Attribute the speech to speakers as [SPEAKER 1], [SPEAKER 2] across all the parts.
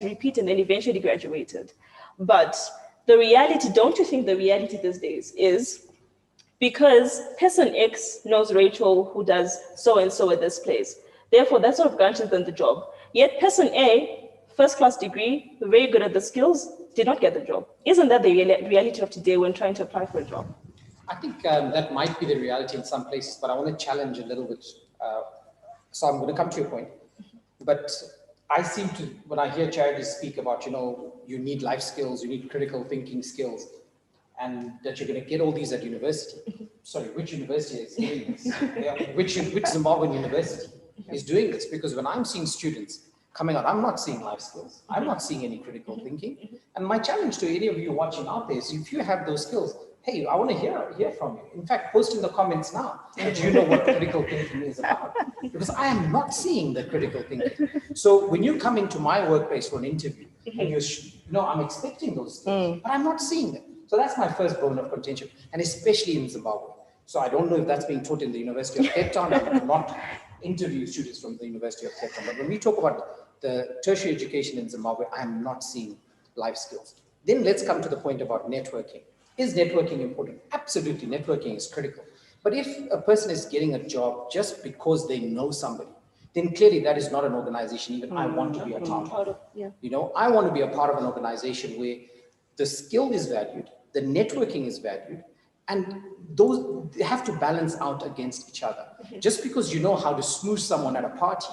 [SPEAKER 1] repeat, and then eventually graduated. But the reality, don't you think the reality these days is because person X knows Rachel who does so and so at this place. Therefore, that sort of granted them the job. Yet person A, first class degree, very good at the skills, did not get the job. Isn't that the reality of today when trying to apply for a job?
[SPEAKER 2] I think that might be the reality in some places, but I want to challenge a little bit. So I'm going to come to your point. But I seem to, when I hear charities speak about, you need life skills, you need critical thinking skills, and that you're going to get all these at university. Sorry, which university is doing this? Which Zimbabwean university is doing this? Because when I'm seeing students coming out, I'm not seeing life skills. I'm not seeing any critical thinking. And my challenge to any of you watching out there is, if you have those skills, hey, I want to hear from you. In fact, post in the comments now. Do you know what critical thinking is about? Because I am not seeing the critical thinking. So when you come into my workplace for an interview, and I'm expecting those skills, but I'm not seeing them. So that's my first bone of contention, and especially in Zimbabwe. So I don't know if that's being taught in the University of Cape Town. I will not interview students from the University of Cape Town. But when we talk about the tertiary education in Zimbabwe, I am not seeing life skills. Then let's come to the point about networking. Is networking important? Absolutely, networking is critical. But if a person is getting a job just because they know somebody, then clearly that is not an organization even I want to be a part of. I want to be a part of an organization where the skill is valued, the networking is valued, and those they have to balance out against each other. Just because you know how to smoosh someone at a party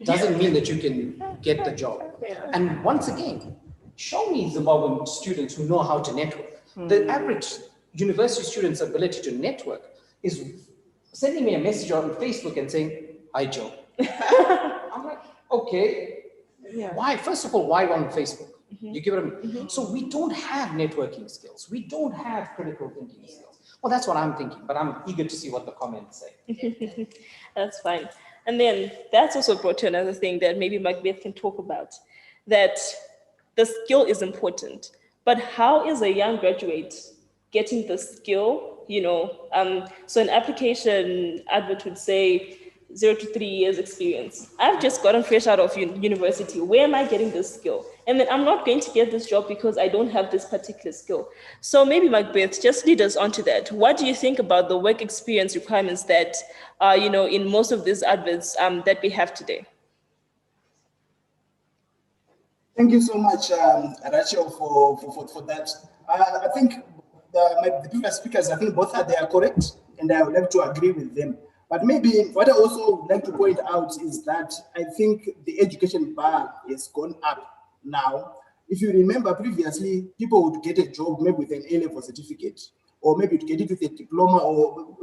[SPEAKER 2] doesn't mean that you can get the job. And once again, show me Zimbabwean students who know how to network. The average university student's ability to network is sending me a message on Facebook and saying, "Hi, Joe." I'm like, okay. Why? First of all, why on Facebook? You give it a minute. So we don't have networking skills. We don't have critical thinking skills. Well, that's what I'm thinking, but I'm eager to see what the comments say.
[SPEAKER 1] That's fine. And then that's also brought to another thing that maybe Macbeth can talk about, that the skill is important. But how is a young graduate getting the skill? So an application advert would say 0 to 3 years experience. I've just gotten fresh out of university. Where am I getting this skill? And then I'm not going to get this job because I don't have this particular skill. So maybe Macbeth, just lead us on to that. What do you think about the work experience requirements that are, in most of these adverts that we have today?
[SPEAKER 3] Thank you so much, Rachel, for that. I think the previous speakers, I think both they are correct, and I would like to agree with them. But maybe what I also would like to point out is that I think the education bar has gone up now. If you remember previously, people would get a job maybe with an A-level certificate, or maybe to get it with a diploma, or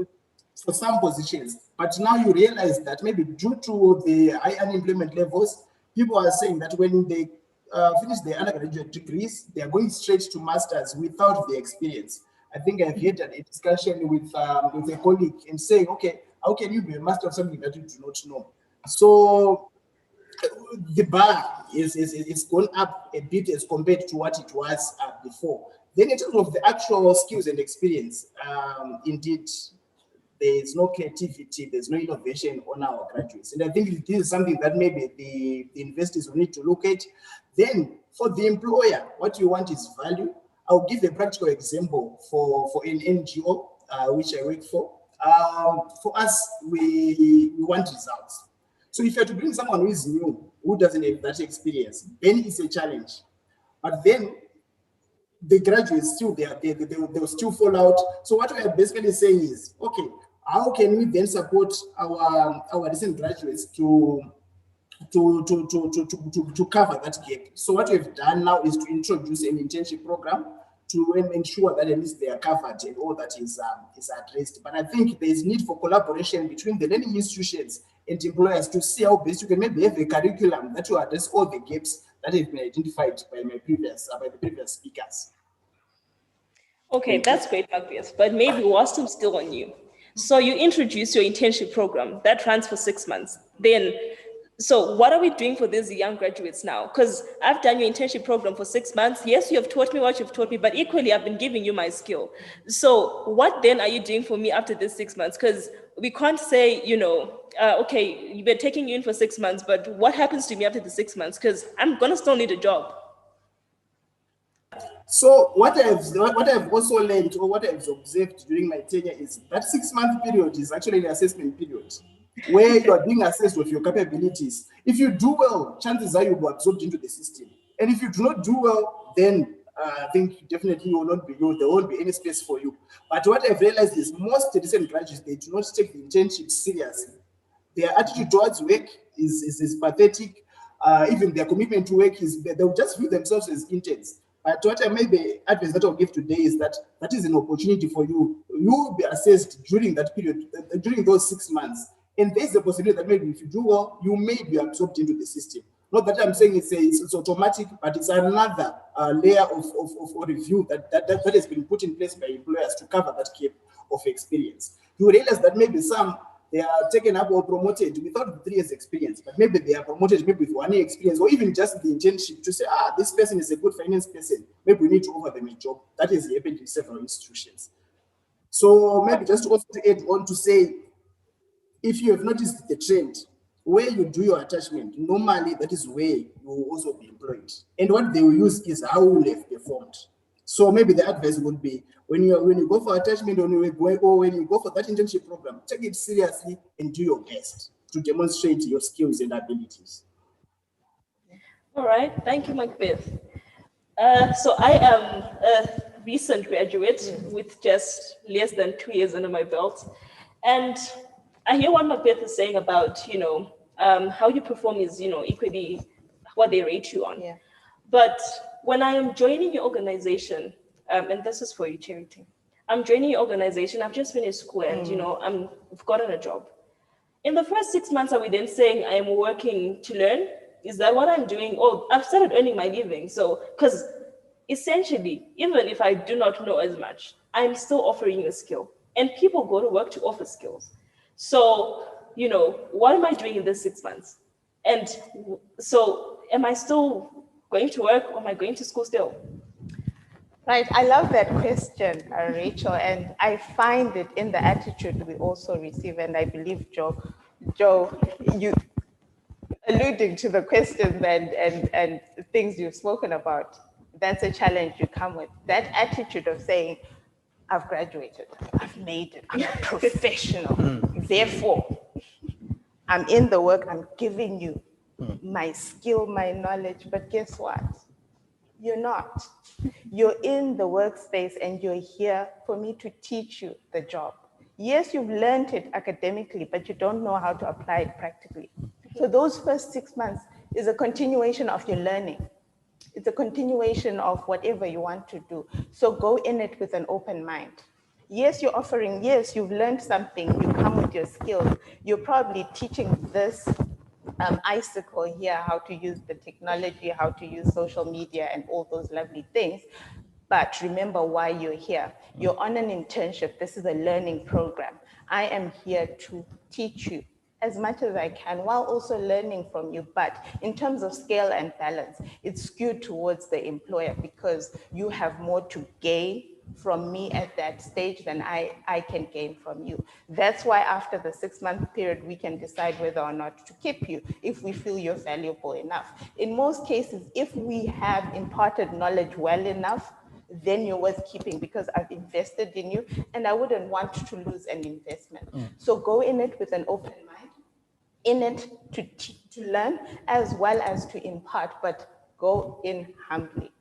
[SPEAKER 3] for some positions. But now you realize that maybe due to the high unemployment levels, people are saying that when they finish their undergraduate degrees, they are going straight to masters without the experience. I think I've had a discussion with a colleague and saying, okay, how can you be a master of something that you do not know? So the bar is gone up a bit as compared to what it was before. Then in terms of the actual skills and experience, indeed, there's no creativity, there's no innovation on our graduates. And I think this is something that maybe the investors will need to look at. Then for the employer, what you want is value. I'll give a practical example for an NGO, which I work for. For us, we want results. So if you have to bring someone who is new, who doesn't have that experience, then it's a challenge. But then the graduates still, they will still fall out. So what we are basically saying is, okay, how can we then support our recent graduates to cover that gap? So what we've done now is to introduce an internship program to ensure that at least they are covered and all that is addressed. But I think there is need for collaboration between the learning institutions and employers to see how best you can maybe have a curriculum that will address all the gaps that have been identified by the previous speakers.
[SPEAKER 1] Okay, that's great, Macbeth. But maybe whilst I'm still on you. So you introduce your internship program that runs for 6 months. Then So what are we doing for these young graduates now? Because I've done your internship program for 6 months. Yes, you have taught me what you've taught me, but equally I've been giving you my skill. So what then are you doing for me after this 6 months? Because we can't say, okay, we're taking you in for 6 months, but what happens to me after the 6 months? Because I'm gonna still need a job.
[SPEAKER 3] So what I've also learned, or what I've observed during my tenure, is that 6 month period is actually an assessment period where you are being assessed with your capabilities. If you do well, chances are you'll be absorbed into the system. And if you do not do well, then I think definitely there won't be any space for you. But what I've realized is most recent graduates, they do not take the internship seriously. Their attitude towards work is pathetic. Even their commitment to work is, they'll just view themselves as interns. But what I made the advice that I'll give today is that is an opportunity for you. You will be assessed during that period, during those 6 months. And there's a possibility that maybe if you do well, you may be absorbed into the system. Not that I'm saying it's automatic, but it's another layer of review that has been put in place by employers to cover that gap of experience. You realize that maybe some, they are taken up or promoted without 3 years experience, but maybe they are promoted maybe with 1 year experience, or even just the internship to say, this person is a good finance person. Maybe we need to offer them a job. That has happened in several institutions. So maybe just also to add on to say, if you have noticed the trend, where you do your attachment, normally that is where you will also be employed. And what they will use is how you have performed. So maybe the advice would be, when you go for attachment, or when you go for that internship program, take it seriously and do your best to demonstrate your skills and abilities.
[SPEAKER 1] All right, thank you, Macbeth. So I am a recent graduate with just less than 2 years under my belt. And I hear what Macbeth is saying about, how you perform is, equally what they rate you on.
[SPEAKER 4] Yeah.
[SPEAKER 1] But when I am joining your organization, and this is for you, Charity, I'm joining your organization, I've just finished school and, I've gotten a job. In the first 6 months, are we then saying I am working to learn? Is that what I'm doing? Oh, I've started earning my living. So, because essentially, even if I do not know as much, I'm still offering a skill. And people go to work to offer skills. So, what am I doing in this 6 months? And so, am I still going to work, or am I going to school still?
[SPEAKER 4] Right, I love that question, Rachel, and I find it in the attitude we also receive, and I believe, Joe, you alluding to the questions and things you've spoken about, that's a challenge you come with. That attitude of saying, I've graduated, I've made it, I'm a professional, therefore, I'm in the work, I'm giving you my skill, my knowledge, but guess what? You're not. You're in the workspace and you're here for me to teach you the job. Yes, you've learned it academically, but you don't know how to apply it practically. So those first 6 months is a continuation of your learning. It's a continuation of whatever you want to do. So go in it with an open mind. Yes, you're offering, yes, you've learned something, you come with your skills. You're probably teaching this icicle here, how to use the technology, how to use social media and all those lovely things. But remember why you're here. You're on an internship. This is a learning program. I am here to teach you as much as I can while also learning from you. But in terms of scale and balance, it's skewed towards the employer because you have more to gain from me at that stage than I can gain from you. That's why after the 6 month period, we can decide whether or not to keep you if we feel you're valuable enough. In most cases, if we have imparted knowledge well enough, then you're worth keeping because I've invested in you and I wouldn't want to lose an investment. So go in it with an open mind, in it to learn as well as to impart, but go in humbly.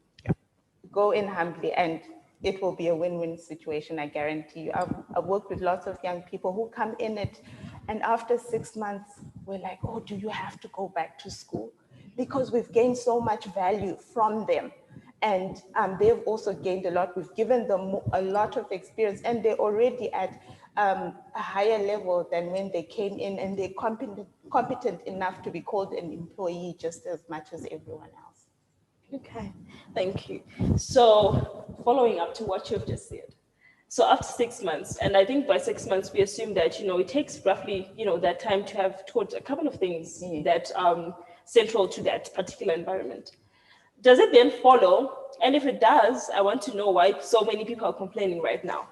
[SPEAKER 4] Go in humbly and it will be a win-win situation, I guarantee you. I've worked with lots of young people who come in it and after 6 months, we're like, oh, do you have to go back to school? Because we've gained so much value from them. And they've also gained a lot. We've given them a lot of experience and they're already at a higher level than when they came in and they're competent enough to be called an employee just as much as everyone else.
[SPEAKER 1] Okay, thank you. So following up to what you've just said, So after 6 months, and I think by 6 months, we assume that, it takes roughly, that time to have taught a couple of things that central to that particular environment. Does it then follow? And if it does, I want to know why so many people are complaining right now.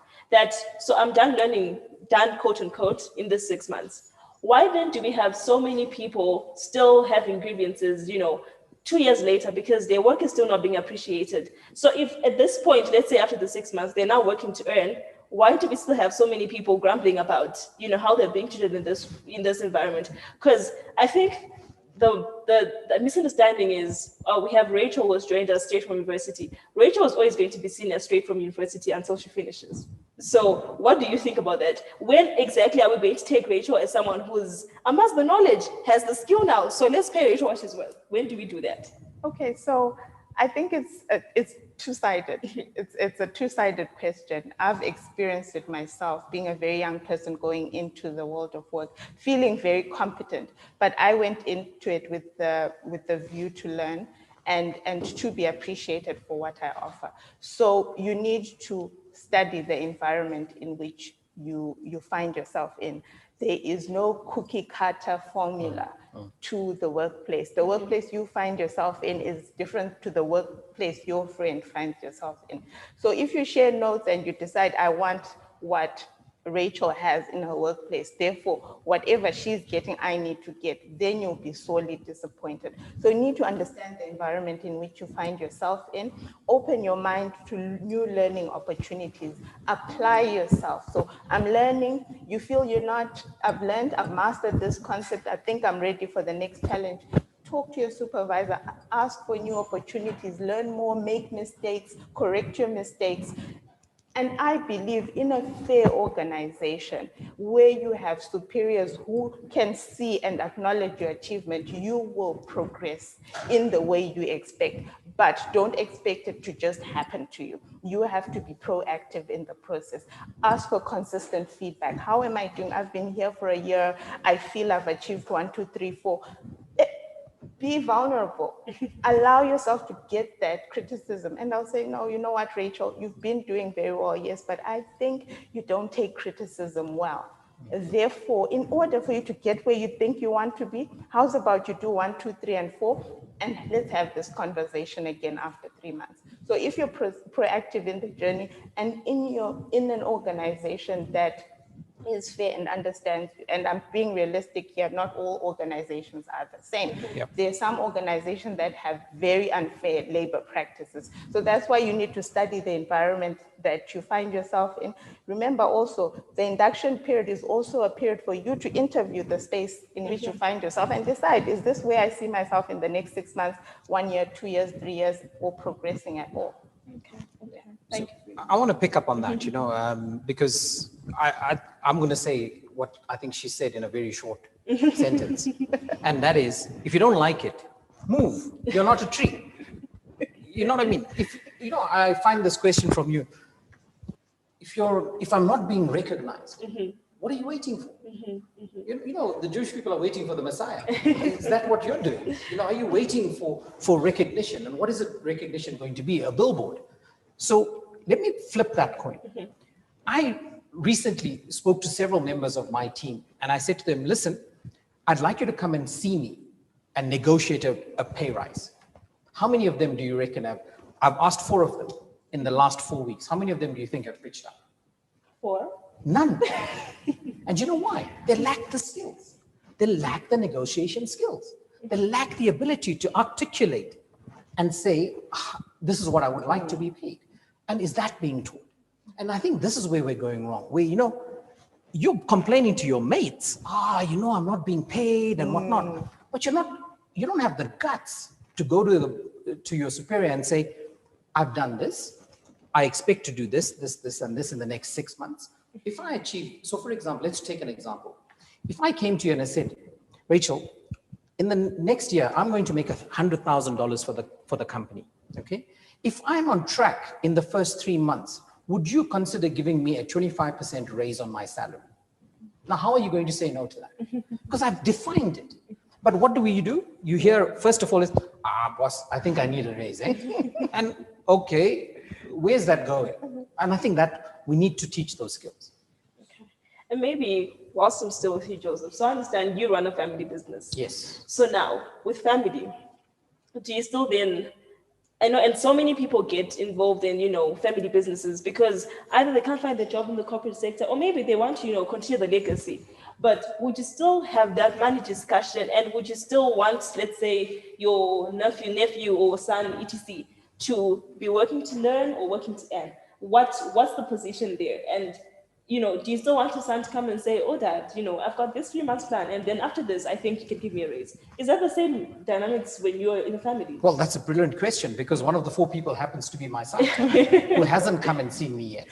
[SPEAKER 1] So I'm done learning, done quote unquote, in this 6 months. Why then do we have so many people still having grievances, 2 years later, because their work is still not being appreciated? So if at this point, let's say after the 6 months, they're now working to earn, why do we still have so many people grumbling about, how they're being treated in this environment? Because I think the misunderstanding is, we have Rachel who has joined us straight from university. Rachel is always going to be seen as straight from university until she finishes. So what do you think about that? When exactly are we going to take Rachel as someone who's amassed the knowledge, has the skill now? So let's pay Rachel what she's worth. When do we do that?
[SPEAKER 4] Okay, so I think it's two-sided. It's a two-sided question. I've experienced it myself, being a very young person going into the world of work, feeling very competent. But I went into it with the view to learn and to be appreciated for what I offer. So you need to study the environment in which you find yourself in. There is no cookie cutter formula to the workplace. The workplace you find yourself in is different to the workplace your friend finds yourself in. So if you share notes and you decide, I want what Rachel has in her workplace, therefore, whatever she's getting, I need to get, then you'll be sorely disappointed. So you need to understand the environment in which you find yourself in, open your mind to new learning opportunities, apply yourself. So I'm learning, you feel you're not, I've learned, I've mastered this concept, I think I'm ready for the next challenge. Talk to your supervisor, ask for new opportunities, learn more, make mistakes, correct your mistakes. And I believe in a fair organization where you have superiors who can see and acknowledge your achievement, you will progress in the way you expect, but don't expect it to just happen to you. You have to be proactive in the process. Ask for consistent feedback. How am I doing? I've been here for a year. I feel I've achieved 1, 2, 3, 4. Be vulnerable. Allow yourself to get that criticism. And I'll say, no, you know what, Rachel, you've been doing very well, yes, but I think you don't take criticism well. Therefore, in order for you to get where you think you want to be, how's about you do 1, 2, 3, and 4, and let's have this conversation again after 3 months. So if you're proactive in the journey and in an organization that is fair and understands, and I'm being realistic here, not all organizations are the same.
[SPEAKER 2] Yep.
[SPEAKER 4] There are some organizations that have very unfair labor practices. So that's why you need to study the environment that you find yourself in. Remember also, the induction period is also a period for you to interview the space in which you find yourself and decide, is this where I see myself in the next 6 months, 1 year, 2 years, 3 years, or progressing at all?
[SPEAKER 1] Okay. Thank you.
[SPEAKER 2] I want to pick up on that, because I'm going to say what I think she said in a very short sentence. And that is, if you don't like it, move. You're not a tree. You know what I mean? I find this question from you. If I'm not being recognized, what are you waiting for? The Jewish people are waiting for the Messiah. Is that what you're doing? Are you waiting for recognition? And what is the recognition going to be? A billboard. So let me flip that coin. I recently spoke to several members of my team and I said to them, listen, I'd like you to come and see me and negotiate a pay rise. How many of them do you reckon I've asked 4 of them in the last 4 weeks. How many of them do you think have pitched up?
[SPEAKER 1] 4?
[SPEAKER 2] None. And you know why? They lack the skills. They lack the negotiation skills. They lack the ability to articulate and say, this is what I would like to be paid. And is that being taught? And I think this is where we're going wrong, where, you're complaining to your mates, I'm not being paid and whatnot. But you don't have the guts to go to your superior and say, I've done this. I expect to do this, and this in the next 6 months. If I achieve, so for example, let's take an example. If I came to you and I said, Rachel, in the next year, I'm going to make $100,000 for the company, okay? If I'm on track in the first 3 months, would you consider giving me a 25% raise on my salary? Now, how are you going to say no to that? Because I've defined it. But what do? You hear, first of all, is, boss, I think I need a raise, eh? And okay, where's that going? And I think that we need to teach those skills.
[SPEAKER 1] And maybe whilst I'm still with you, Joseph, so I understand you run a family business.
[SPEAKER 2] Yes.
[SPEAKER 1] So now, with family, do you still then, I know, and so many people get involved in, family businesses because either they can't find a job in the corporate sector or maybe they want to, continue the legacy. But would you still have that money discussion, and would you still want, let's say, your nephew or son, etc., to be working to learn or working to earn? What's the position there? And do you still want your son to come and say, oh, dad, I've got this 3 months plan, and then after this, I think you can give me a raise? Is that the same dynamics when you're in a family?
[SPEAKER 2] Well, that's a brilliant question, because one of the 4 people happens to be my son, who hasn't come and seen me yet.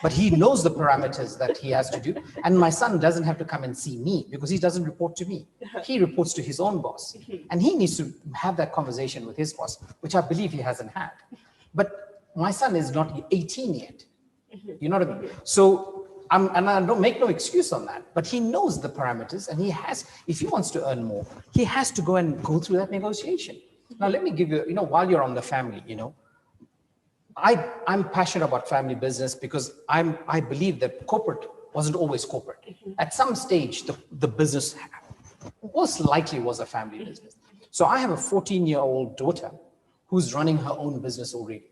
[SPEAKER 2] But he knows the parameters that he has to do. And my son doesn't have to come and see me because he doesn't report to me. He reports to his own boss. And he needs to have that conversation with his boss, which I believe he hasn't had. But my son is not 18 yet. You know what I mean? So, and I don't make no excuse on that, but he knows the parameters, and if he wants to earn more, he has to go through that negotiation. Now, let me give you, while you're on the family, I'm passionate about family business because I believe that corporate wasn't always corporate. At some stage, the business most likely was a family business. So I have a 14-year-old daughter who's running her own business already.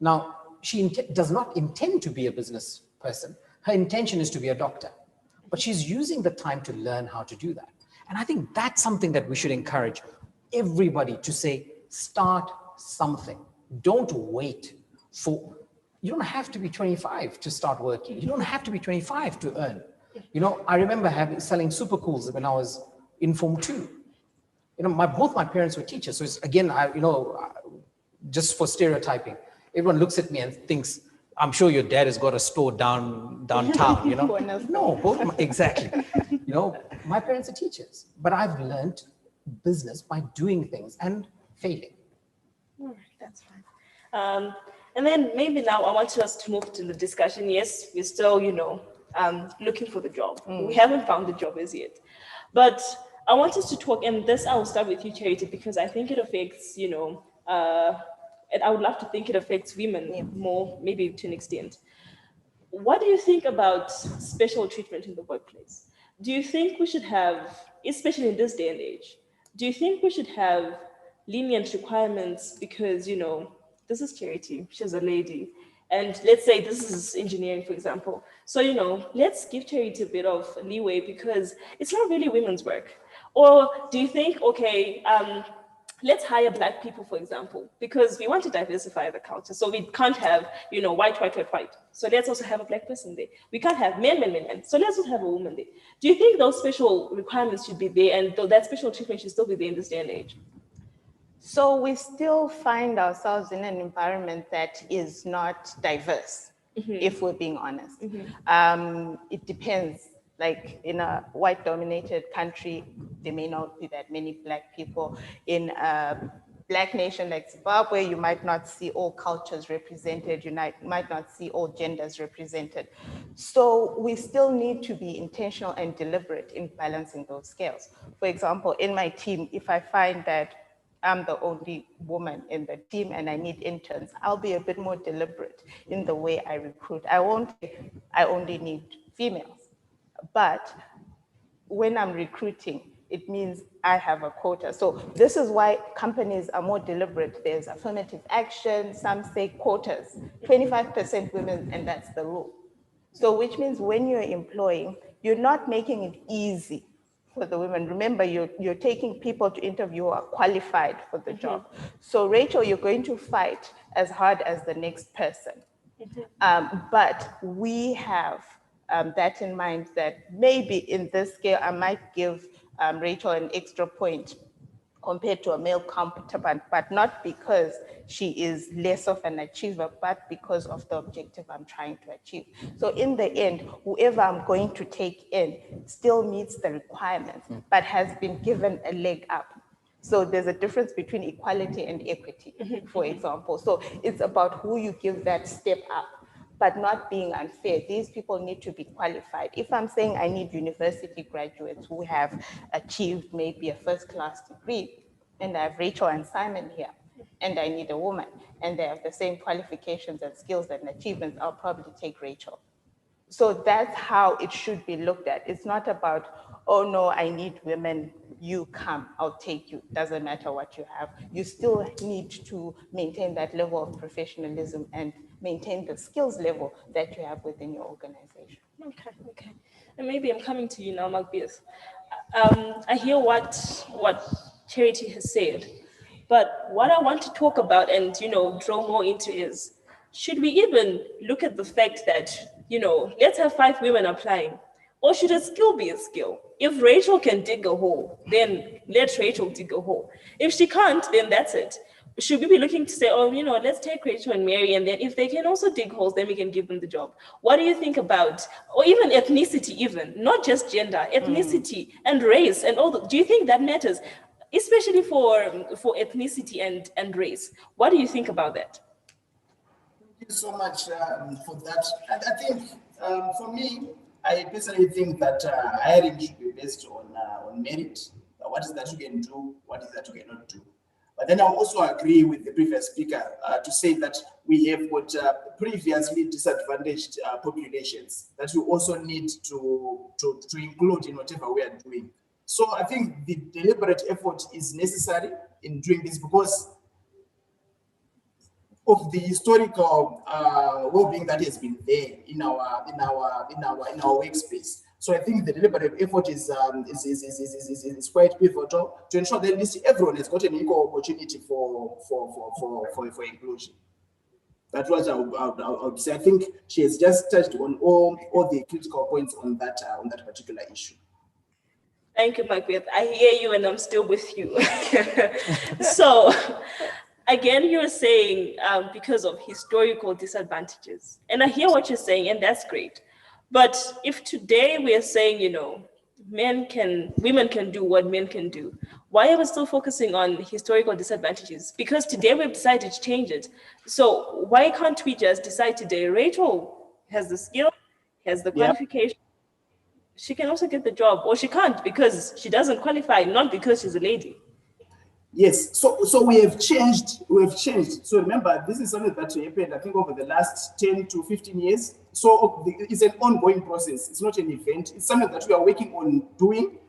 [SPEAKER 2] Now, she does not intend to be a business person. Her intention is to be a doctor, but she's using the time to learn how to do that. And I think that's something that we should encourage everybody to say, start something. Don't wait you don't have to be 25 to start working. You don't have to be 25 to earn. I remember selling super cools when I was in Form 2. Both my parents were teachers. So it's, again, just for stereotyping, everyone looks at me and thinks, I'm sure your dad has got a store downtown, No, exactly. My parents are teachers, but I've learned business by doing things and failing.
[SPEAKER 1] All right, that's fine. And then maybe now I want us to move to the discussion. Yes, we're still, looking for the job. We haven't found the job as yet. But I want us to talk, and this I will start with you, Charity, because I think it affects, and I would love to think it affects women more, maybe to an extent. What do you think about special treatment in the workplace? Do you think we should have, especially in this day and age, do you think we should have lenient requirements because, this is Charity, she's a lady, and let's say this is engineering, for example. So, let's give Charity a bit of leeway because it's not really women's work. Or do you think, okay, let's hire Black people, for example, because we want to diversify the culture. So we can't have, white. So let's also have a Black person there. We can't have men. So let's also have a woman there. Do you think those special requirements should be there, and that special treatment should still be there in this day and age?
[SPEAKER 4] So we still find ourselves in an environment that is not diverse, if we're being honest. It depends. Like in a white-dominated country, there may not be that many Black people. In a Black nation like Zimbabwe, you might not see all cultures represented. You might not see all genders represented. So we still need to be intentional and deliberate in balancing those scales. For example, in my team, if I find that I'm the only woman in the team and I need interns, I'll be a bit more deliberate in the way I recruit. I won't say I only need females. But when I'm recruiting, it means I have a quota. So this is why companies are more deliberate. There's affirmative action, some say quotas, 25% women, and that's the rule. So which means when you're employing, you're not making it easy for the women. Remember, you're taking people to interview who are qualified for the job. So Rachel, you're going to fight as hard as the next person. But we have that in mind, that maybe in this scale, I might give Rachel an extra point compared to a male counterpart, but not because she is less of an achiever, but because of the objective I'm trying to achieve. So in the end, whoever I'm going to take in still meets the requirements, but has been given a leg up. So there's a difference between equality and equity, for example. So it's about who you give that step up, but not being unfair. These people need to be qualified. If I'm saying I need university graduates who have achieved maybe a first-class degree, and I have Rachel and Simon here, and I need a woman, and they have the same qualifications and skills and achievements, I'll probably take Rachel. So that's how it should be looked at. It's not about, oh no, I need women, you come, I'll take you. Doesn't matter what you have. You still need to maintain that level of professionalism and maintain the skills level that you have within your organization.
[SPEAKER 1] Okay, okay. And maybe I'm coming to you now, Macbeth. I hear what Charity has said, but what I want to talk about and draw more into is, should we even look at the fact that let's have 5 women applying, or should a skill be a skill? If Rachel can dig a hole, then let Rachel dig a hole. If she can't, then that's it. Should we be looking to say, oh, let's take Rachel and Mary, and then if they can also dig holes, then we can give them the job? What do you think about, or even ethnicity, even not just gender, ethnicity and race and all? Do you think that matters, especially for ethnicity and race? What do you think about that?
[SPEAKER 3] Thank you so much for that. And I think for me, I personally think that hiring should be based on merit. What is that you can do? What is that you cannot do? But then I also agree with the previous speaker to say that we have got previously disadvantaged populations that we also need to include in whatever we are doing. So I think the deliberate effort is necessary in doing this because of the historical well-being that has been there in our workspace. So I think the deliberate effort is quite pivotal to ensure that at least everyone has got an equal opportunity for inclusion. That's what I would say. I think she has just touched on all the critical points on that particular issue.
[SPEAKER 1] Thank you, Macbeth. I hear you and I'm still with you. So again, you're saying because of historical disadvantages. And I hear what you're saying, and that's great. But if today we are saying, women can do what men can do, why are we still focusing on historical disadvantages? Because today we've decided to change it. So why can't we just decide today, Rachel has the skill, has the qualification, she can also get the job, or she can't because she doesn't qualify, not because she's a lady.
[SPEAKER 3] Yes, so we have changed. So remember, this is something that happened, I think, over the last 10 to 15 years. So it's an ongoing process. It's not an event. It's something that we are working on doing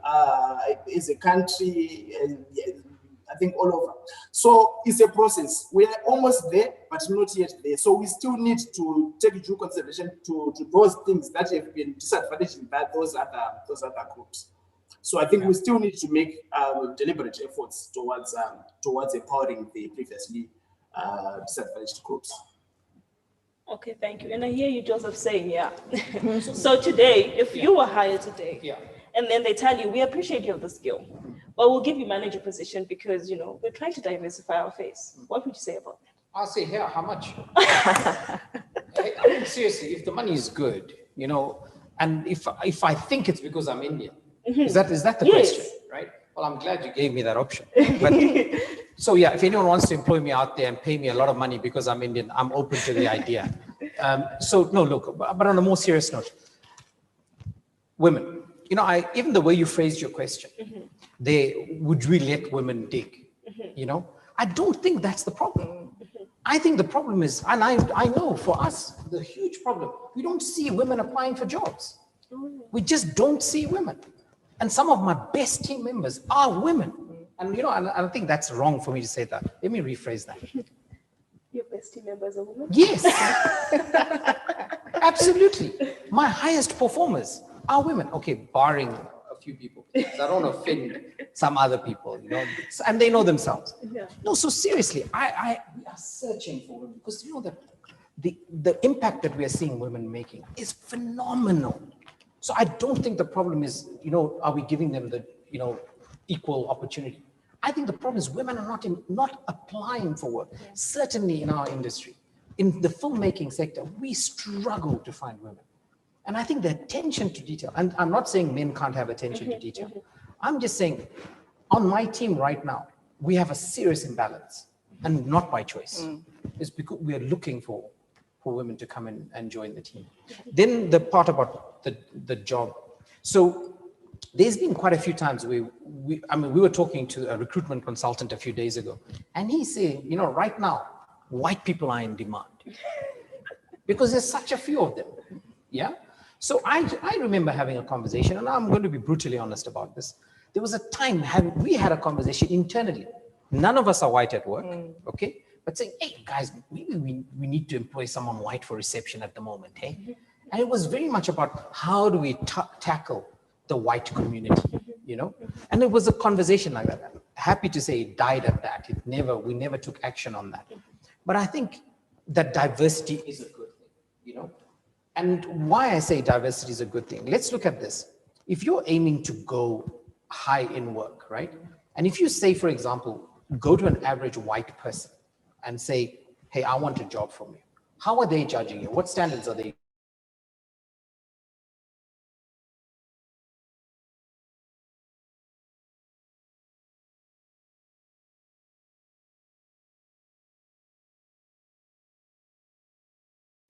[SPEAKER 3] as a country, I think all over. So it's a process. We are almost there, but not yet there. So we still need to take due consideration to those things that have been disadvantaged by those other groups. So I think we still need to make deliberate efforts towards empowering the previously disadvantaged groups.
[SPEAKER 1] Okay, thank you. And I hear you, Joseph, saying, yeah. So today, if you were hired today, and then they tell you, we appreciate you have the skill, but we'll give you manager position because, we're trying to diversify our face. What would you say about that?
[SPEAKER 2] I'll say, here, how much? I mean, seriously, if the money is good, and if I think it's because I'm Indian, is that the question, right? Well, I'm glad you gave me that option. But, so yeah, if anyone wants to employ me out there and pay me a lot of money because I'm Indian, I'm open to the idea. So no, look, but on a more serious note, women, even the way you phrased your question, would we let women dig? I don't think that's the problem. I think the problem is, and I know for us, the huge problem, we don't see women applying for jobs. We just don't see women. And some of my best team members are women. And I think that's wrong for me to say that. Let me rephrase that.
[SPEAKER 1] Your best team members are women?
[SPEAKER 2] Yes. Absolutely. My highest performers are women. Okay, barring a few people. I don't want to offend some other people, and they know themselves.
[SPEAKER 1] Yeah.
[SPEAKER 2] No, so seriously, we are searching for women because that the impact that we are seeing women making is phenomenal. So I don't think the problem is, are we giving them the, equal opportunity? I think the problem is women are not applying for work. Yeah. Certainly in our industry, in the filmmaking sector, we struggle to find women. And I think the attention to detail, and I'm not saying men can't have attention to detail. I'm just saying on my team right now, we have a serious imbalance and not by choice. It's because we are looking for women to come in and join the team. Then the part about the job. So there's been quite a few times we were talking to a recruitment consultant a few days ago, and he said, right now, white people are in demand because there's such a few of them. Yeah. So I remember having a conversation, and I'm going to be brutally honest about this. There was a time we had a conversation internally. None of us are white at work, okay? But saying, hey, guys, maybe we need to employ someone white for reception at the moment, hey? And it was very much about how do we tackle the white community, you know? And it was a conversation like that. I'm happy to say it died at that. We never took action on that. But I think that diversity is a good thing, you know? And why I say diversity is a good thing, let's look at this. If you're aiming to go high in work, right? And if you say, for example, go to an average white person and say, hey, I want a job from you. How are they judging you? What standards are they?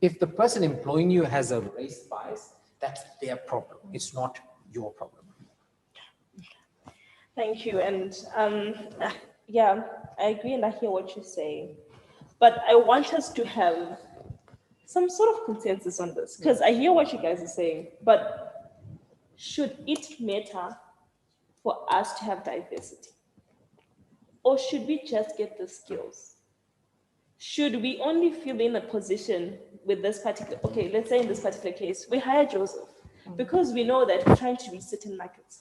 [SPEAKER 2] If the person employing you has a race bias, that's their problem. It's not your problem.
[SPEAKER 1] Thank you. And yeah, I agree and I hear what you're saying. But I want us to have some sort of consensus on this because I hear what you guys are saying. But should it matter for us to have diversity? Or should we just get the skills? Should we only feel in a position with this particular, okay, let's say in this particular case, we hire Joseph because we know that we're trying to reach certain markets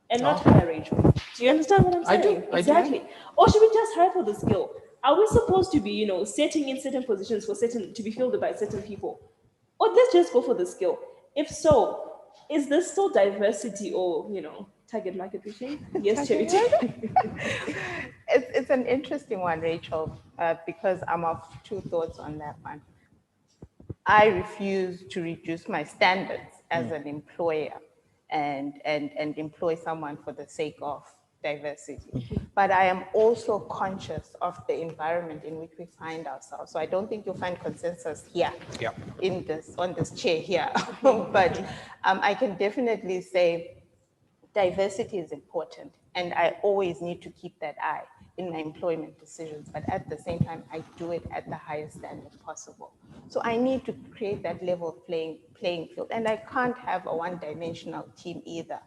[SPEAKER 1] and not hire Rachel. Do you understand what I'm saying?
[SPEAKER 2] I do.
[SPEAKER 1] Exactly. Or should we just hire for the skill? Are we supposed to be, setting in certain positions to be filled by certain people? Or let's just go for the skill. If so, is this still diversity or, target market reaching? Yes, Charity.
[SPEAKER 4] It's an interesting one, Rachel, because I'm of two thoughts on that one. I refuse to reduce my standards as an employer and employ someone for the sake of diversity. But I am also conscious of the environment in which we find ourselves. So I don't think you'll find consensus here on this chair here. But I can definitely say diversity is important, and I always need to keep that eye in my employment decisions, but at the same time, I do it at the highest standard possible. So I need to create that level of playing field, and I can't have a one-dimensional team either.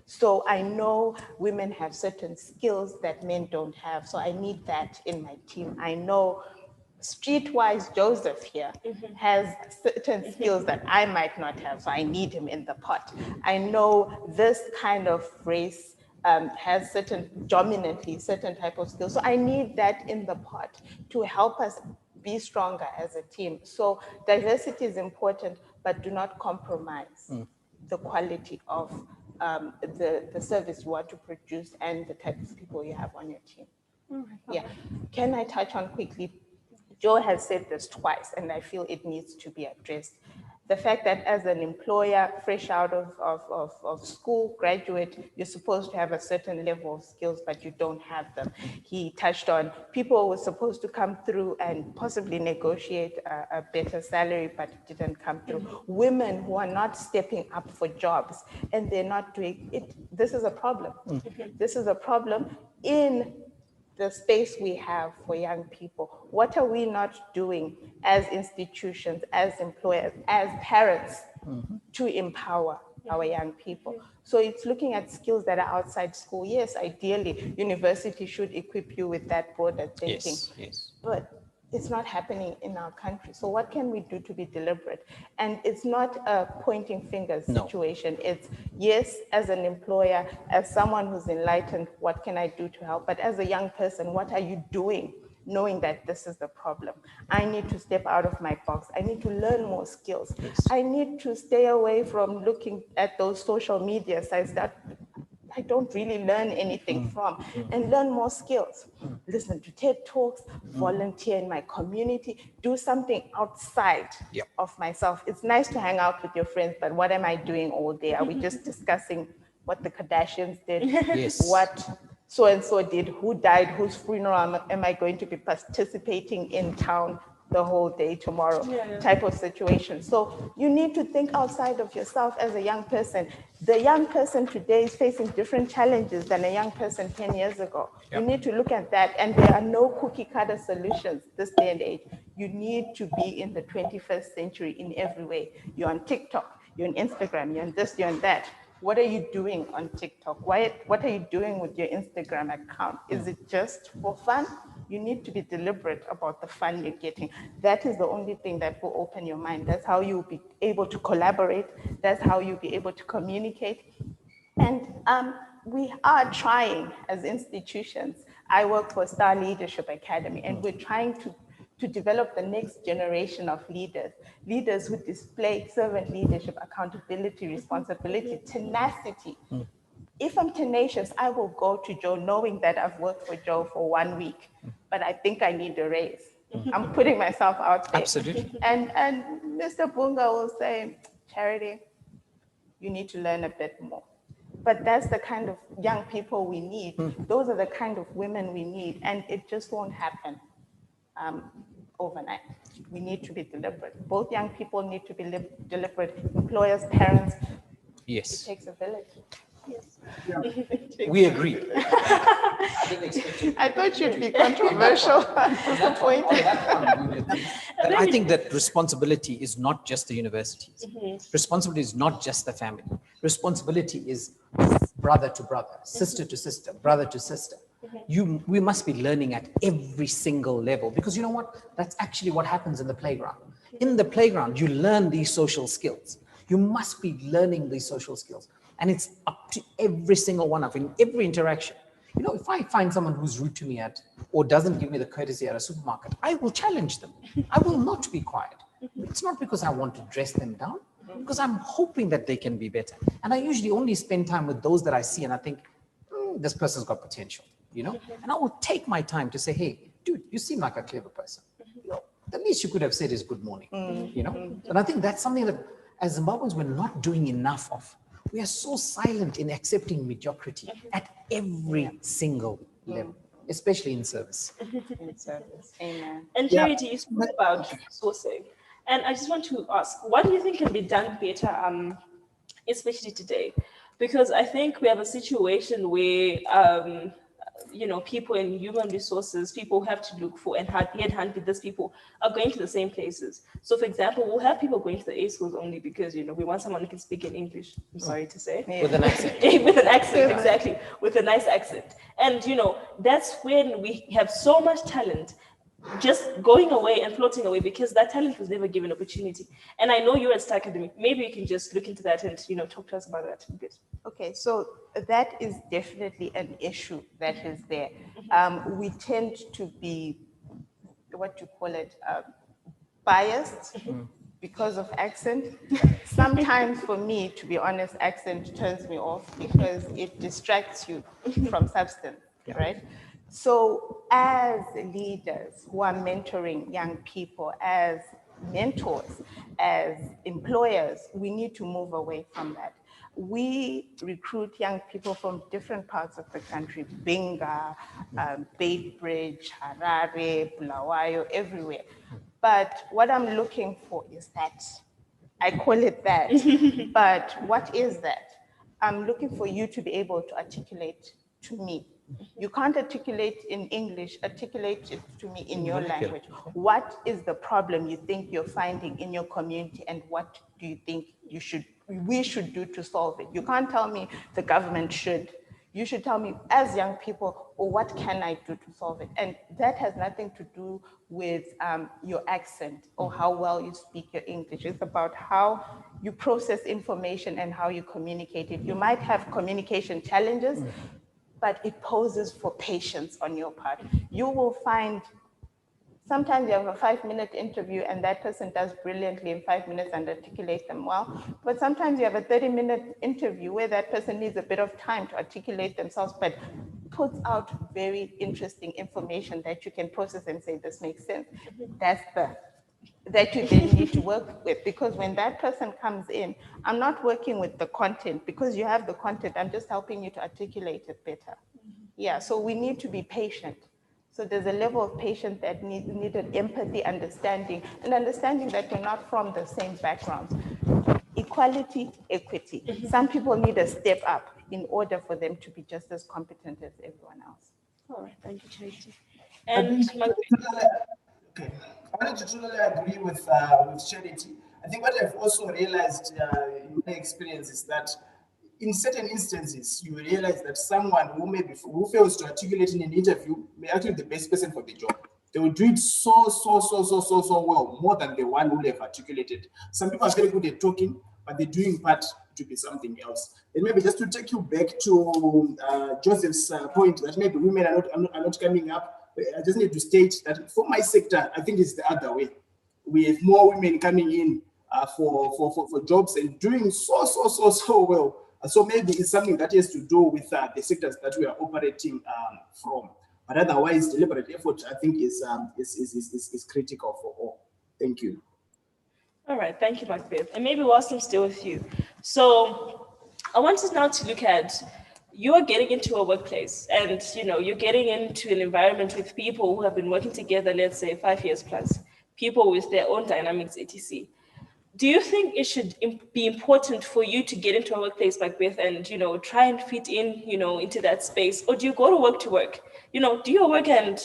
[SPEAKER 4] So I know women have certain skills that men don't have, so I need that in my team. I know streetwise Joseph here has certain skills that I might not have, so I need him in the pot. I know this kind of race has dominantly certain type of skills. So I need that in the pot to help us be stronger as a team. So diversity is important, but do not compromise the quality of the service you want to produce and the type of people you have on your team. Yeah. Can I touch on quickly? Joe has said this twice, and I feel it needs to be addressed. The fact that as an employer, fresh out of school, graduate, you're supposed to have a certain level of skills, but you don't have them. He touched on people were supposed to come through and possibly negotiate a better salary, but it didn't come through. Women who are not stepping up for jobs, and they're not doing it. This is a problem. This is a problem in the space we have for young people. What are we not doing as institutions, as employers, as parents to empower our young people? So it's looking at skills that are outside school. Yes, ideally, university should equip you with that broader thinking.
[SPEAKER 2] Yes.
[SPEAKER 4] But it's not happening in our country. So what can we do to be deliberate? And it's not a pointing fingers situation. It's, yes, as an employer, as someone who's enlightened, what can I do to help? But as a young person, what are you doing knowing that this is the problem? I need to step out of my box. I need to learn more skills. Yes. I need to stay away from looking at those social media sites that I don't really learn anything from, and learn more skills. Listen to TED Talks, volunteer in my community, do something outside of myself. It's nice to hang out with your friends, but what am I doing all day? Are we just discussing what the Kardashians did?
[SPEAKER 2] Yes.
[SPEAKER 4] What so-and-so did? Who died? Whose funeral am I going to be participating in town the whole day tomorrow type of situation. So you need to think outside of yourself as a young person. The young person today is facing different challenges than a young person 10 years ago. You need to look at that, and there are no cookie cutter solutions this day and age. You need to be in the 21st century in every way. You're on TikTok, you're on Instagram, you're on this, you're on that. What are you doing on TikTok? What are you doing with your Instagram account? Is it just for fun? You need to be deliberate about the fun you're getting. That is the only thing that will open your mind. That's how you'll be able to collaborate. That's how you'll be able to communicate. And we are trying as institutions. I work for Star Leadership Academy, and we're trying to develop the next generation of leaders who display servant leadership, accountability, responsibility, tenacity. If I'm tenacious, I will go to Joe knowing that I've worked for Joe for 1 week, but I think I need a raise. I'm putting myself out there.
[SPEAKER 2] Absolutely.
[SPEAKER 4] And Mr. Bunga will say, Charity, you need to learn a bit more. But that's the kind of young people we need. Those are the kind of women we need, and it just won't happen overnight. We need to be deliberate. Both young people need to be deliberate. Employers, parents, it
[SPEAKER 2] Yes,
[SPEAKER 4] takes a village.
[SPEAKER 2] we agree.
[SPEAKER 4] I thought you'd be controversial. Disappointed.
[SPEAKER 2] And I think that responsibility is not just the universities. Responsibility is not just the family. Responsibility is brother to brother, sister to sister, brother to sister. We must be learning at every single level, because you know what? That's actually what happens in the playground. In the playground, you learn these social skills. You must be learning these social skills. And it's up to every single one of in every interaction. You know, if I find someone who's rude to me or doesn't give me the courtesy at a supermarket, I will challenge them. I will not be quiet. It's not because I want to dress them down, because I'm hoping that they can be better. And I usually only spend time with those that I see and I think, this person's got potential, you know? And I will take my time to say, hey, dude, you seem like a clever person. You know, the least you could have said is good morning, you know? And I think that's something that as Zimbabweans, we're not doing enough of. We are so silent in accepting mediocrity at every single level, especially in service.
[SPEAKER 4] In service. Amen.
[SPEAKER 1] And Charity, you spoke about sourcing. And I just want to ask, what do you think can be done better, especially today? Because I think we have a situation where, people in human resources, people have to look for and headhunt with these people are going to the same places. So for example, we'll have people going to the A schools only because, we want someone who can speak in English, I'm sorry to say.
[SPEAKER 2] With an accent.
[SPEAKER 1] With an accent, exactly, with a nice accent. And, that's when we have so much talent just going away and floating away because that talent was never given opportunity. And I know you're at Star Academy. Maybe you can just look into that and, talk to us about that a bit.
[SPEAKER 4] Okay, so that is definitely an issue that is there. We tend to be, biased because of accent. Sometimes for me, to be honest, accent turns me off because it distracts you from substance, right? So as leaders who are mentoring young people, as mentors, as employers, we need to move away from that. We recruit young people from different parts of the country, Benga, Beitbridge, Harare, Bulawayo, everywhere. But what I'm looking for is that. I call it that. But what is that? I'm looking for you to be able to articulate to me. You can't articulate in English, articulate it to me in your language. What is the problem you think you're finding in your community, and what do you think we should do to solve it? You can't tell me the government should. You should tell me as young people, or what can I do to solve it? And that has nothing to do with your accent or how well you speak your English. It's about how you process information and how you communicate it. You might have communication challenges, but it poses for patience on your part. You will find sometimes you have a 5-minute interview and that person does brilliantly in 5 minutes and articulates them well. But sometimes you have a 30-minute interview where that person needs a bit of time to articulate themselves, but puts out very interesting information that you can process and say, this makes sense. That you then need to work with, because when that person comes in, I'm not working with the content because you have the content, I'm just helping you to articulate it better. Yeah, so we need to be patient. So there's a level of patience that needed empathy, understanding, and understanding that you're not from the same backgrounds. Equality, equity. Some people need a step up in order for them to be just as competent as everyone else.
[SPEAKER 1] All right, thank you, Charity.
[SPEAKER 3] I
[SPEAKER 1] And
[SPEAKER 3] wanted to totally agree with Charity. I think what I've also realized in my experience is that in certain instances, you realize that someone who fails to articulate in an interview may actually be the best person for the job. They will do it so well, more than the one who have articulated. Some people are very good at talking, but the doing part to be something else. And maybe just to take you back to Joseph's point that maybe women are not coming up, I just need to state that for my sector, I think it's the other way. We have more women coming in for jobs and doing so well. So maybe it's something that has to do with the sectors that we are operating from. But otherwise, deliberate effort, I think, is critical for all. Thank you.
[SPEAKER 1] All right, thank you, Macbeth. And maybe whilst I'm still with you. So I want us now to look at, you're getting into a workplace and, you're getting into an environment with people who have been working together, let's say 5 years plus, people with their own dynamics, etc. Do you think it should be important for you to get into a workplace like this and, try and fit in, into that space? Or do you go to work? Do your work and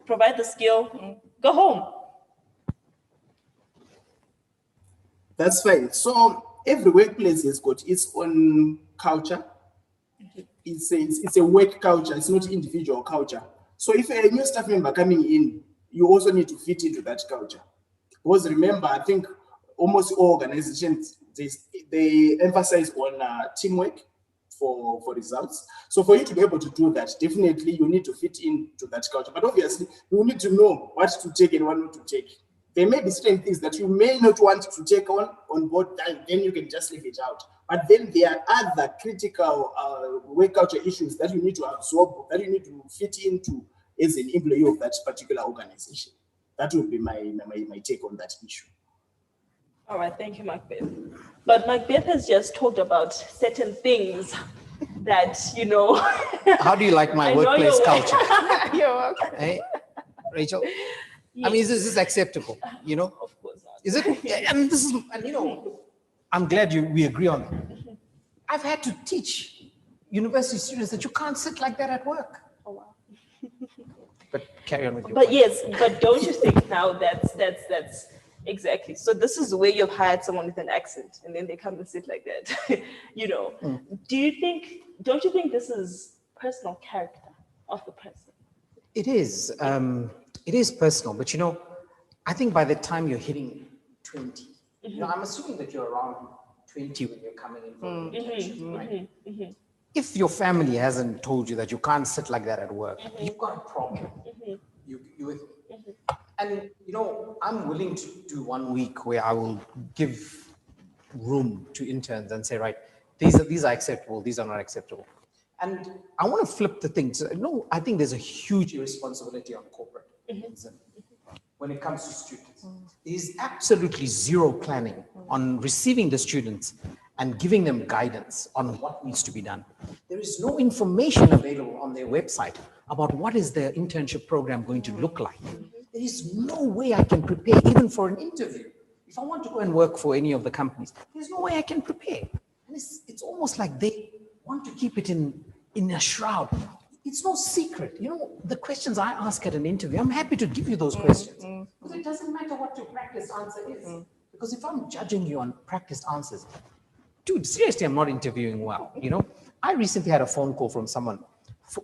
[SPEAKER 1] provide the skill, go home?
[SPEAKER 3] That's fine. So every workplace has got its own culture. It's a work culture. It's not individual culture. So if a new staff member coming in, you also need to fit into that culture. Because remember, I think almost all organizations, they emphasize on teamwork for results. So for you to be able to do that, definitely you need to fit into that culture. But obviously, you need to know what to take and what not to take. There may be certain things that you may not want to take on board, then you can just leave it out. But then there are other critical work culture issues that you need to absorb, that you need to fit into as an employee of that particular organization. That would be my take on that issue.
[SPEAKER 1] All right, thank you, Macbeth. But Macbeth has just talked about certain things that,
[SPEAKER 5] How do you like my workplace culture?
[SPEAKER 4] You're welcome.
[SPEAKER 5] Hey, Rachel?
[SPEAKER 1] Yes.
[SPEAKER 5] I mean, is this acceptable?
[SPEAKER 1] Of course not.
[SPEAKER 5] Is it? And this is, I'm glad we agree on that. I've had to teach university students that you can't sit like that at work.
[SPEAKER 1] Oh, wow.
[SPEAKER 5] But carry on with your
[SPEAKER 1] But
[SPEAKER 5] point.
[SPEAKER 1] yes, but don't you think now that's exactly. So this is where you've hired someone with an accent and then they come and sit like that, Don't you think this is personal character of the person?
[SPEAKER 5] It is. It is personal, but I think by the time you're hitting 20, I'm assuming that you're around 20 when you're coming in for an internship, right? If your family hasn't told you that you can't sit like that at work, you've got a problem. You with me? And I'm willing to do 1 week where I will give room to interns and say, right, these are acceptable, these are not acceptable. And I want to flip the thing. So, I think there's a huge irresponsibility on corporate when it comes to students. There's absolutely zero planning on receiving the students and giving them guidance on what needs to be done. There is no information available on their website about what is their internship program going to look like. There is no way I can prepare even for an interview. If I want to go and work for any of the companies, there's no way I can prepare. And it's almost like they want to keep it in a shroud. It's no secret. The questions I ask at an interview, I'm happy to give you those questions. Because it doesn't matter what your practice answer is. Because if I'm judging you on practiced answers, dude, seriously, I'm not interviewing well. I recently had a phone call from someone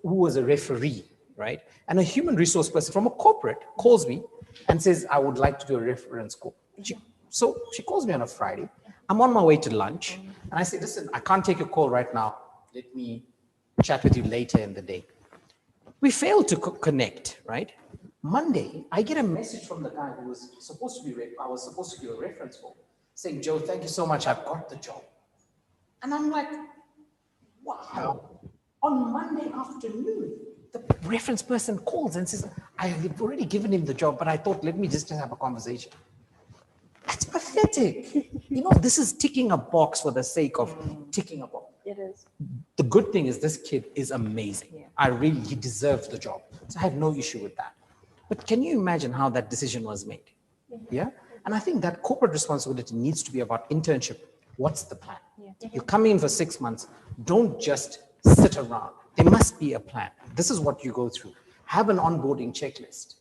[SPEAKER 5] who was a referee, right? And a human resource person from a corporate calls me and says, I would like to do a reference call. So she calls me on a Friday. I'm on my way to lunch. And I say, listen, I can't take a call right now. Let me chat with you later in the day. We failed to connect, right? Monday, I get a message from the guy who was supposed to be, I was supposed to do a reference for, saying, Joe, thank you so much. I've got the job. And I'm like, wow. On Monday afternoon, the reference person calls and says, I have already given him the job, but I thought, let me just have a conversation. That's pathetic. This is ticking a box for the sake of ticking a box.
[SPEAKER 1] It is.
[SPEAKER 5] The good thing is this kid is amazing. He deserves the job. So I have no issue with that. But can you imagine how that decision was made? Yeah. And I think that corporate responsibility needs to be about internship. What's the plan? You come in for 6 months. Don't just sit around. There must be a plan. This is what you go through. have an onboarding checklist,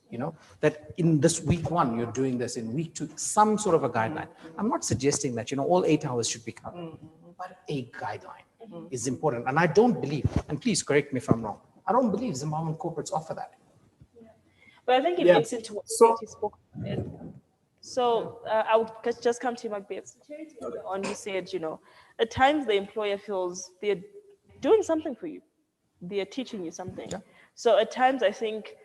[SPEAKER 5] that in this week 1, you're doing this, in week 2, some sort of a guideline. I'm not suggesting that, all 8 hours should be covered, but a guideline is important. And I don't believe, and please correct me if I'm wrong, I don't believe Zimbabwean corporates offer that.
[SPEAKER 1] But I think it links into what you spoke about. So I would just come to you, Macbeth. On you said, at times the employer feels they're doing something for you. They are teaching you something. Yeah. So at times I think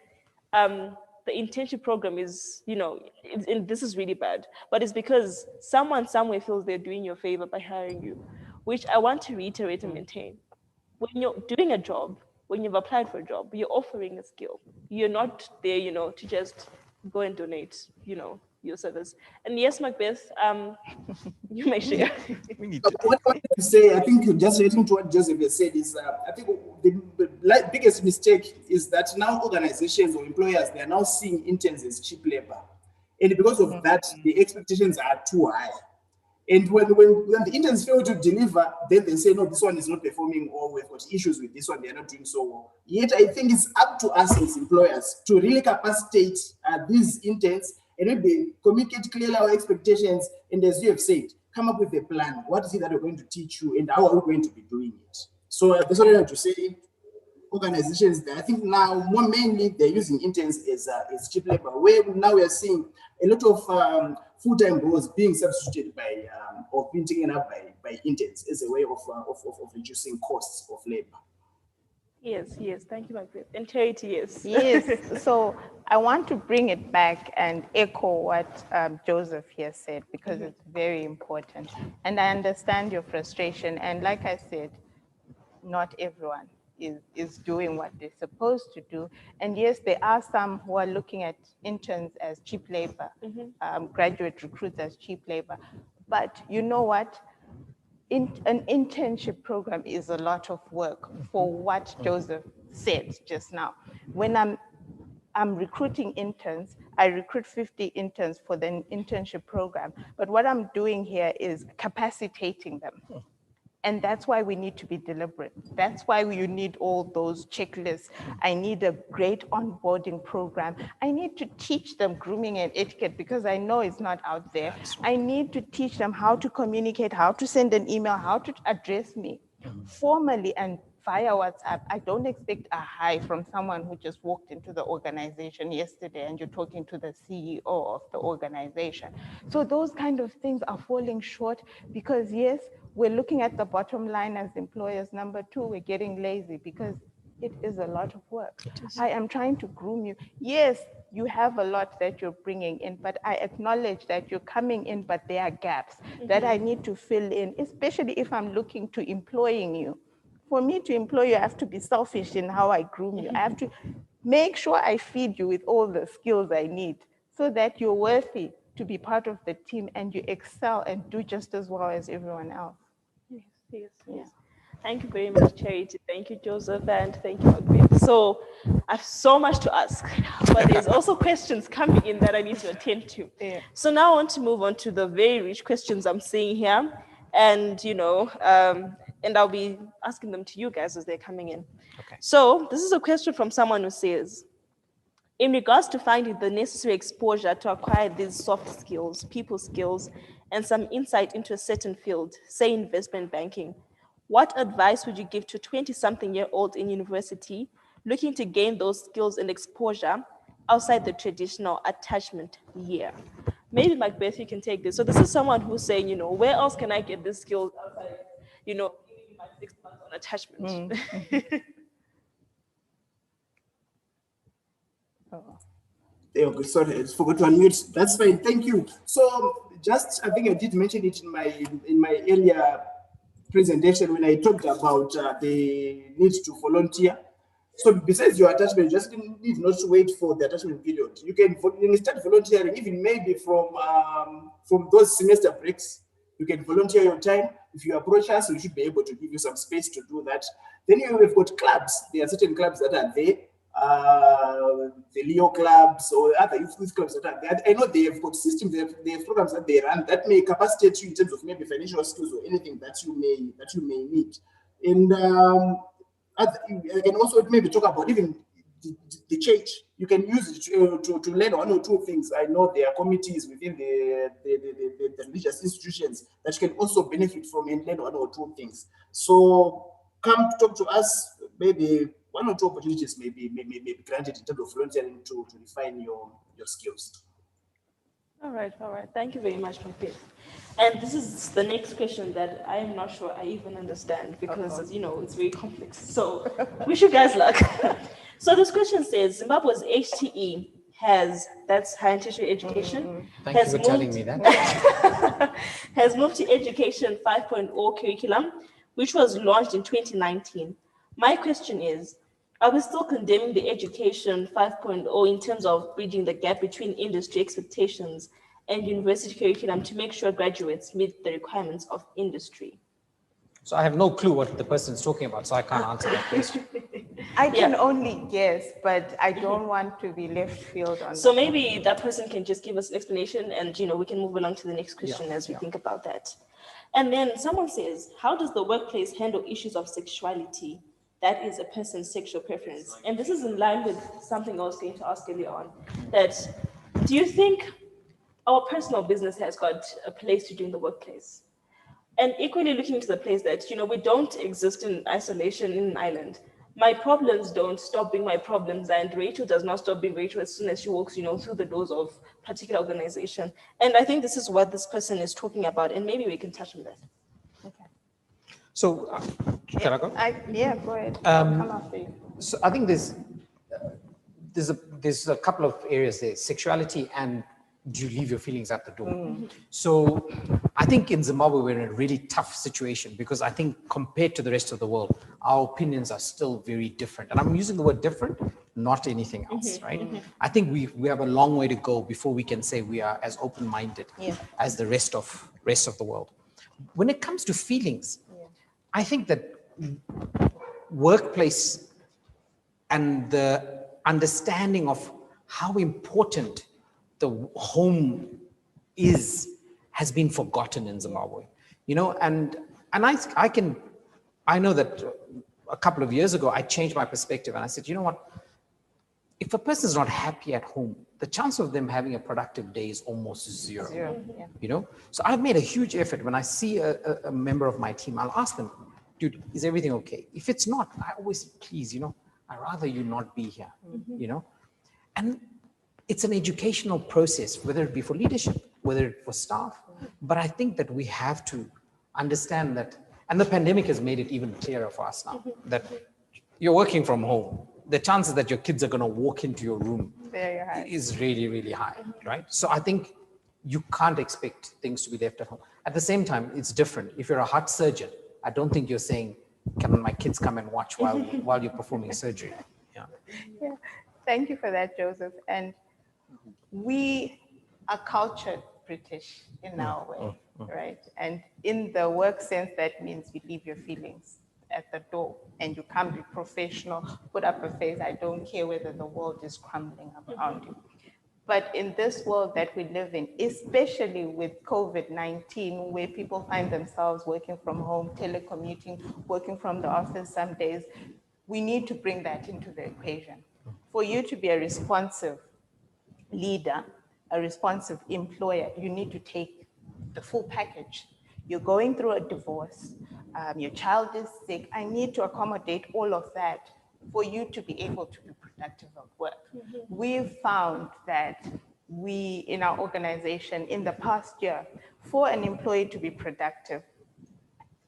[SPEAKER 1] the internship program is, this is really bad, but it's because someone somewhere feels they're doing you a favor by hiring you, which I want to reiterate and maintain. When you're doing a job, when you've applied for a job, you're offering a skill. You're not there, to just go and donate, your service. And yes, Macbeth, you may share.
[SPEAKER 3] What I wanted to say, I think just relating to what Joseph has said is, I think the biggest mistake is that now organizations or employers, they are now seeing interns as cheap labor. And because of that, the expectations are too high. And when the interns fail to deliver, then they say, no, this one is not performing, or we've got issues with this one, they're not doing so well. Yet I think it's up to us as employers to really capacitate these interns and maybe communicate clearly our expectations. And as you have said, come up with a plan. What is it that we're going to teach you, and how are we going to be doing it? So that's what I want to say. Organizations, I think now more mainly they're using interns as cheap labor, where now we are seeing a lot of full-time roles being substituted by or being taken up by interns as a way of reducing costs of labor.
[SPEAKER 1] Yes, thank you, Macbeth. And Charity, yes.
[SPEAKER 4] Yes, so I want to bring it back and echo what Joseph here said, because it's very important. And I understand your frustration. And like I said, not everyone is doing what they're supposed to do. And yes, there are some who are looking at interns as cheap labor, graduate recruits as cheap labor. But you know what? An internship program is a lot of work for what Joseph said just now. When I'm recruiting interns, I recruit 50 interns for the internship program. But what I'm doing here is capacitating them. And that's why we need to be deliberate. That's why you need all those checklists. I need a great onboarding program. I need to teach them grooming and etiquette, because I know it's not out there. I need to teach them how to communicate, how to send an email, how to address me formally and via WhatsApp. I don't expect a hi from someone who just walked into the organization yesterday and you're talking to the CEO of the organization. So those kind of things are falling short, because yes, we're looking at the bottom line as employers. Number two, we're getting lazy because it is a lot of work. I am trying to groom you. Yes, you have a lot that you're bringing in, but I acknowledge that you're coming in, but there are gaps that I need to fill in, especially if I'm looking to employing you. For me to employ you, I have to be selfish in how I groom you. I have to make sure I feed you with all the skills I need so that you're worthy to be part of the team and you excel and do just as well as everyone else.
[SPEAKER 1] Yes. Thank you very much, Charity. Thank you, Joseph, and thank you, Macbeth. So I have so much to ask, but there's also questions coming in that I need to attend to.
[SPEAKER 4] Yeah.
[SPEAKER 1] So now I want to move on to the very rich questions I'm seeing here, and and I'll be asking them to you guys as they're coming in.
[SPEAKER 5] Okay.
[SPEAKER 1] So this is a question from someone who says, in regards to finding the necessary exposure to acquire these soft skills, people skills, and some insight into a certain field, say investment banking, what advice would you give to a 20-something-year-old in university looking to gain those skills and exposure outside the traditional attachment year? Maybe Macbeth, you can take this. So this is someone who's saying, where else can I get this skills outside, my 6 months on attachment?
[SPEAKER 3] Okay, sorry, I forgot to unmute. That's fine. Thank you. So, I think I did mention it in my earlier presentation when I talked about the need to volunteer. So, besides your attachment, you just need not to wait for the attachment period. You can start volunteering, even maybe from those semester breaks. You can volunteer your time. If you approach us, we should be able to give you some space to do that. Then we've got clubs. There are certain clubs that are there. The Leo clubs or other youth clubs that are there. I know they have got systems, they have programs that they run that may capacitate you in terms of maybe financial skills or anything that you may need. And I can also maybe talk about even the church, you can use it to learn one or two things. I know there are committees within the religious institutions that you can also benefit from and learn one or two things. So come talk to us. Maybe one or two opportunities may be granted in terms of volunteering to refine your skills.
[SPEAKER 1] All right. Thank you very much, Mapit. And this is the next question that I am not sure I even understand because, as you know, it's very complex. So wish you guys luck. So this question says, Zimbabwe's HTE that's higher tertiary education,
[SPEAKER 5] Thank you for telling me that.
[SPEAKER 1] has moved to Education 5.0 curriculum, which was launched in 2019. My question is, are we still condemning the Education 5.0 in terms of bridging the gap between industry expectations and university curriculum to make sure graduates meet the requirements of industry?
[SPEAKER 5] So I have no clue what the person is talking about, so I can't answer that question.
[SPEAKER 4] I can only guess, but I don't want to be left field on
[SPEAKER 1] So
[SPEAKER 4] that.
[SPEAKER 1] maybe that person can just give us an explanation and, we can move along to the next question as we think about that. And then someone says, how does the workplace handle issues of sexuality? That is a person's sexual preference. And this is in line with something I was going to ask earlier on, that do you think our personal business has got a place to do in the workplace? And equally looking into the place that, we don't exist in isolation in an island. My problems don't stop being my problems, and Rachel does not stop being Rachel as soon as she walks, through the doors of a particular organization. And I think this is what this person is talking about, and maybe we can touch on that.
[SPEAKER 4] Okay.
[SPEAKER 5] So, can I go?
[SPEAKER 4] Yeah, go ahead. I'll come after you.
[SPEAKER 5] So I think there's a couple of areas there: sexuality and do you leave your feelings at the door? So I think in Zimbabwe we're in a really tough situation because I think compared to the rest of the world, our opinions are still very different. And I'm using the word different, not anything else, right? I think we have a long way to go before we can say we are as open-minded as the rest of the world. When it comes to feelings, I think that workplace and the understanding of how important the home has been forgotten in Zimbabwe, and I know that a couple of years ago I changed my perspective and I said, you know what, if a person is not happy at home, the chance of them having a productive day is almost zero. So I've made a huge effort. When I see a member of my team, I'll ask them, dude, is everything okay? If it's not, I always say, please, I'd rather you not be here, and it's an educational process, whether it be for leadership, whether it for staff. But I think that we have to understand that, and the pandemic has made it even clearer for us now, that you're working from home. The chances that your kids are going to walk into your room is really, really high, right? So I think you can't expect things to be left at home. At the same time, it's different. If you're a heart surgeon, I don't think you're saying, can my kids come and watch while you're performing surgery? Yeah.
[SPEAKER 4] Thank you for that, Joseph. And we are cultured British in our way, right? And in the work sense, that means you leave your feelings at the door and you can't be professional, put up a face. I don't care whether the world is crumbling around you. But in this world that we live in, especially with COVID-19, where people find themselves working from home, telecommuting, working from the office some days, we need to bring that into the equation. For you to be a responsive leader, a responsive employer, you need to take the full package. You're going through a divorce, your child is sick. I need to accommodate all of that for you to be able to be productive at work. We've found that we, in our organization, in the past year, for an employee to be productive,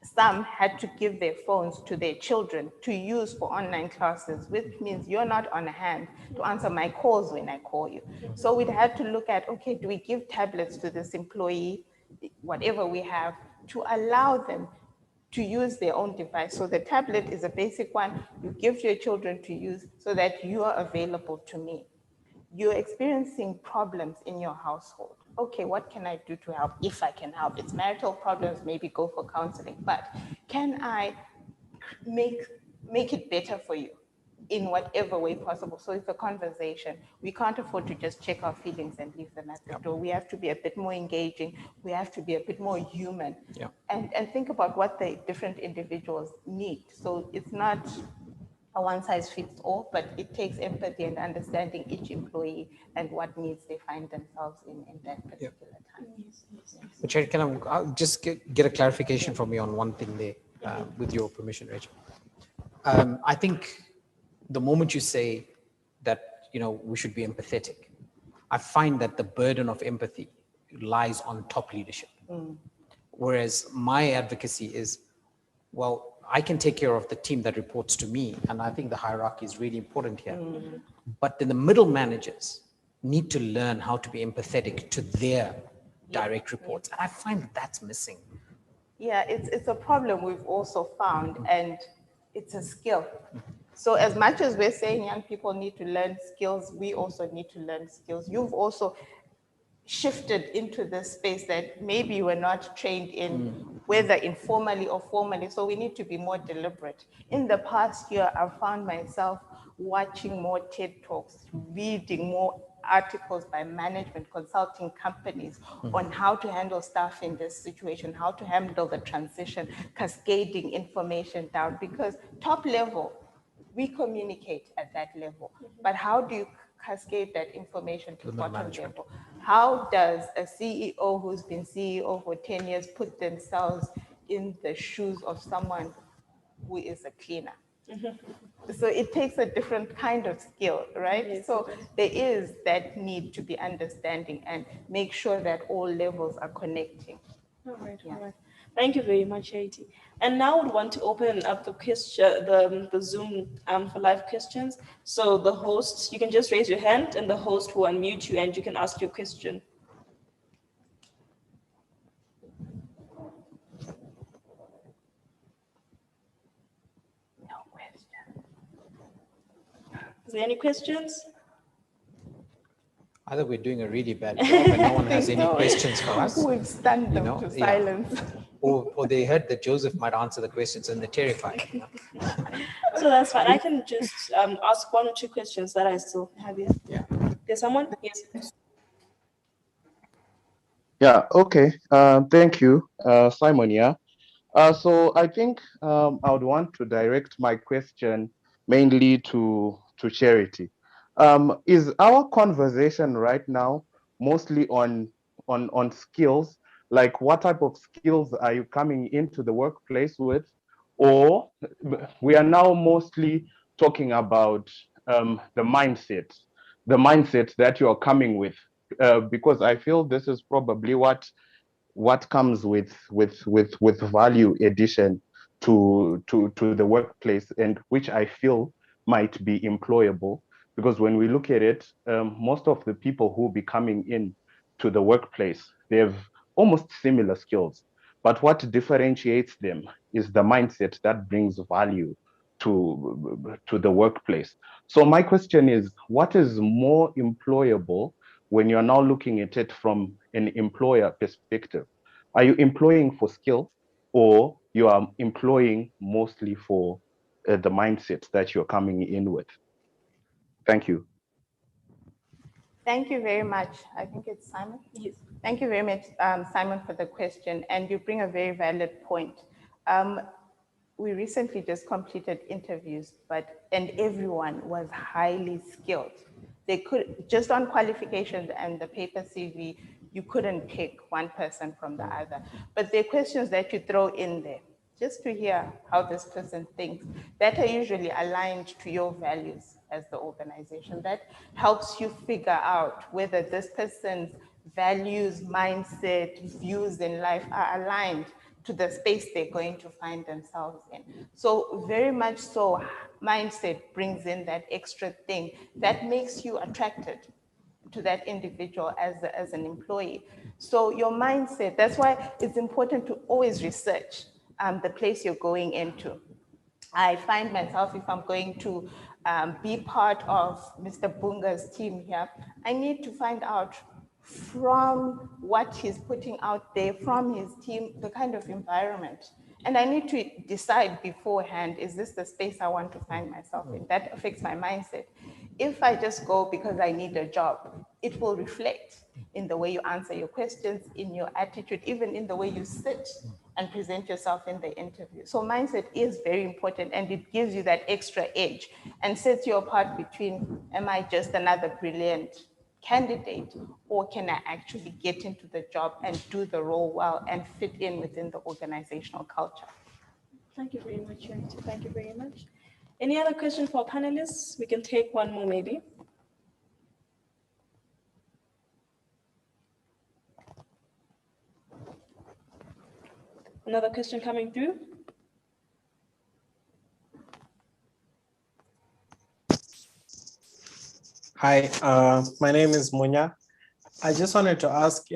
[SPEAKER 4] some had to give their phones to their children to use for online classes, which means you're not on hand to answer my calls when I call you. So we'd had to look at, okay, do we give tablets to this employee, whatever we have, to allow them to use their own device. So the tablet is a basic one you give to your children to use so that you are available to me. You're experiencing problems in your household. Okay, what can I do to help if I can help? It's marital problems, maybe go for counseling, but can I make it better for you in whatever way possible? So it's a conversation. We can't afford to just check our feelings and leave them at the door. We have to be a bit more engaging. We have to be a bit more human and think about what the different individuals need. So it's not a one size fits all, but it takes empathy and understanding each employee and what needs they find themselves in that particular time.
[SPEAKER 5] But Cherry, I'll just get a clarification from you on one thing there, with your permission, Rachel. I think the moment you say that, we should be empathetic, I find that the burden of empathy lies on top leadership. Whereas my advocacy is, well, I can take care of the team that reports to me, and I think the hierarchy is really important here. But then the middle managers need to learn how to be empathetic to their direct reports. And I find that that's missing.
[SPEAKER 4] Yeah, it's a problem we've also found, and it's a skill. So as much as we're saying young people need to learn skills, we also need to learn skills. You've also shifted into this space that maybe we're not trained in, whether informally or formally. So we need to be more deliberate. In the past year, I've found myself watching more TED Talks, reading more articles by management consulting companies on how to handle staff in this situation, how to handle the transition, cascading information down, because top level, we communicate at that level. But how do you cascade that information to bottom level? How does a CEO who's been CEO for 10 years put themselves in the shoes of someone who is a cleaner? So it takes a different kind of skill, right?
[SPEAKER 1] Yes,
[SPEAKER 4] so there is that need to be understanding and make sure that all levels are connecting.
[SPEAKER 1] All right, all right. Thank you very much, Haiti. And now I would want to open up the Zoom for live questions. So the host, you can just raise your hand and the host will unmute you and you can ask your question.
[SPEAKER 4] No question.
[SPEAKER 1] Is there any questions?
[SPEAKER 5] Either we're doing a really bad job and no one has any questions for us.
[SPEAKER 4] We've stunned them to silence.
[SPEAKER 5] Or they heard that Joseph might answer the questions and they're terrified.
[SPEAKER 1] So that's fine. I can just ask one or two questions that I still have here.
[SPEAKER 5] Yeah.
[SPEAKER 1] There's someone? Yes.
[SPEAKER 6] Yeah, okay. Thank you, Simon. Yeah. So I think I would want to direct my question mainly to Charity. Is our conversation right now mostly on skills? Like what type of skills are you coming into the workplace with? Or we are now mostly talking about the mindset that you're coming with, because I feel this is probably what comes with value addition to the workplace, and which I feel might be employable, because when we look at it, most of the people who be coming in to the workplace, they have almost similar skills, but what differentiates them is the mindset that brings value to the workplace. So my question is, what is more employable when you're now looking at it from an employer perspective? Are you employing for skill, or you are employing mostly for the mindset that you're coming in with? Thank you.
[SPEAKER 4] Thank you very much. I think it's Simon.
[SPEAKER 1] Yes.
[SPEAKER 4] Thank you very much, Simon, for the question. And you bring a very valid point. We recently just completed interviews, and everyone was highly skilled. They could, just on qualifications and the paper CV, you couldn't pick one person from the other. But there are questions that you throw in there just to hear how this person thinks that are usually aligned to your values as the organization. That helps you figure out whether this person's values, mindset, views in life are aligned to the space they're going to find themselves in. So very much so, mindset brings in that extra thing that makes you attracted to that individual as an employee. So your mindset, that's why it's important to always research the place you're going into. I find myself, if I'm going to be part of Mr. Bunga's team here, I need to find out from what he's putting out there, from his team, the kind of environment. And I need to decide beforehand, is this the space I want to find myself in? That affects my mindset. If I just go because I need a job, it will reflect. in the way you answer your questions, in your attitude, even in the way you sit and present yourself in the interview. So mindset is very important, and it gives you that extra edge and sets you apart between, am I just another brilliant candidate, or can I actually get into the job and do the role well and fit in within the organizational culture?
[SPEAKER 1] Thank you very much, Charity. Thank you very much. Any other question for panelists? We can take one more maybe. Another question coming through?
[SPEAKER 7] Hi, my name is Munya. I just wanted to ask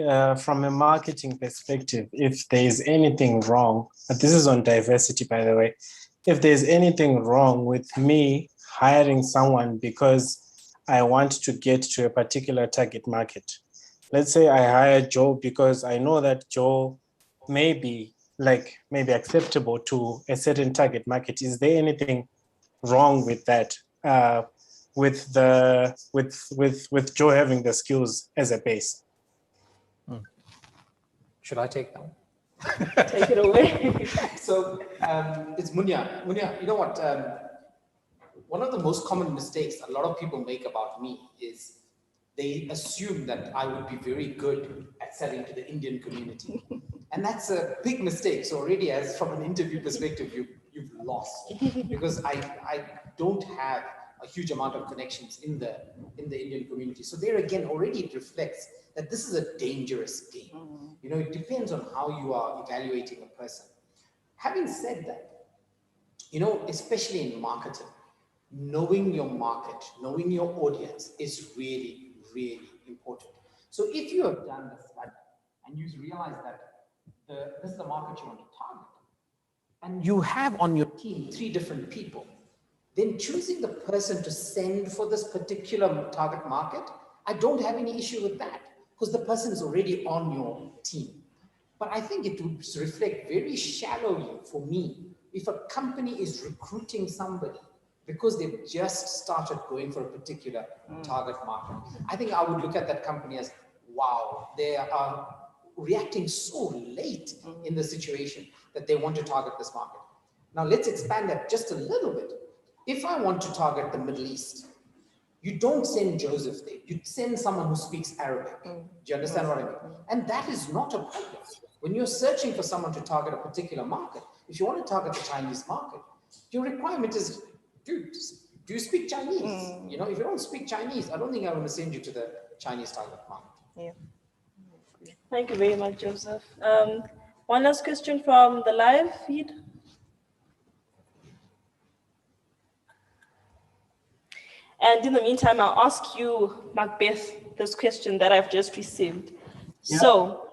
[SPEAKER 7] from a marketing perspective, if there is anything wrong, but this is on diversity, by the way, if there's anything wrong with me hiring someone because I want to get to a particular target market. Let's say I hire Joe because I know that Joe may be acceptable to a certain target market. Is there anything wrong with that? With Joe having the skills as a base.
[SPEAKER 2] Should I take that one?
[SPEAKER 1] Take it away.
[SPEAKER 2] So it's Munya. Munya, you know what? One of the most common mistakes a lot of people make about me is they assume that I would be very good at selling to the Indian community. And that's a big mistake. So already, as from an interview perspective, you've lost, because I don't have a huge amount of connections in the Indian community. So there again, already it reflects that this is a dangerous game. You know, it depends on how you are evaluating a person. Having said that, you know, especially in marketing, knowing your market, knowing your audience is really, really important. So if you have done the study and you realize that this is the market you want to target, and you have on your team 3 different people, then choosing the person to send for this particular target market, I don't have any issue with that, because the person is already on your team. But I think it would reflect very shallowly for me if a company is recruiting somebody because they've just started going for a particular target market. I think I would look at that company as, wow, they are reacting so late in the situation that they want to target this market. Now let's expand that just a little bit. If I want to target the Middle East, you don't send Joseph there. You send someone who speaks Arabic. Do you understand what I mean? And that is not a problem. When you're searching for someone to target a particular market, if you want to target the Chinese market, your requirement is, dude, do you speak Chinese? You know, if you don't speak Chinese, I don't think I want to send you to the Chinese target market.
[SPEAKER 4] Yeah.
[SPEAKER 1] Thank you very much, Joseph. One last question from the live feed. And in the meantime, I'll ask you, Macbeth, this question that I've just received.
[SPEAKER 3] Yeah.
[SPEAKER 1] So,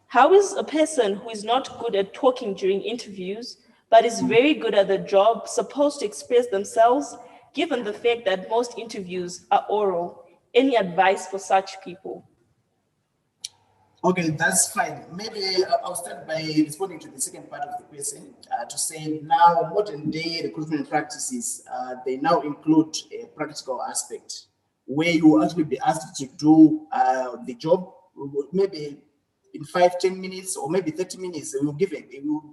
[SPEAKER 1] how is a person who is not good at talking during interviews, but is very good at the job, supposed to express themselves, given the fact that most interviews are oral? Any advice for such people?
[SPEAKER 3] Okay, that's fine. Maybe I'll start by responding to the second part of the question to say now modern day recruitment practices, they now include a practical aspect where you will actually be asked to do the job, maybe in 5-10 minutes or maybe 30 minutes. We will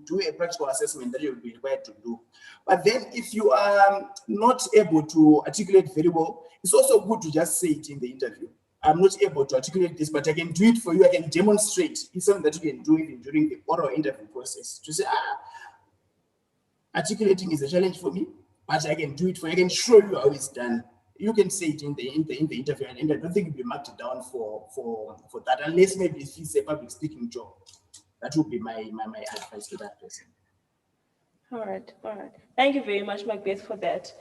[SPEAKER 3] do a practical assessment that you'll be required to do. But then if you are not able to articulate very well, it's also good to just say it in the interview. I'm not able to articulate this, but I can do it for you. I can demonstrate. It's something that you can do even during the oral interview process. To say, articulating is a challenge for me, but I can do it for you. I can show you how it's done. You can say it in the interview, and I don't think you'll be marked down for that, unless maybe it's a public speaking job. That would be my advice to that person.
[SPEAKER 1] All right. Thank you very much, Macbeth, for that.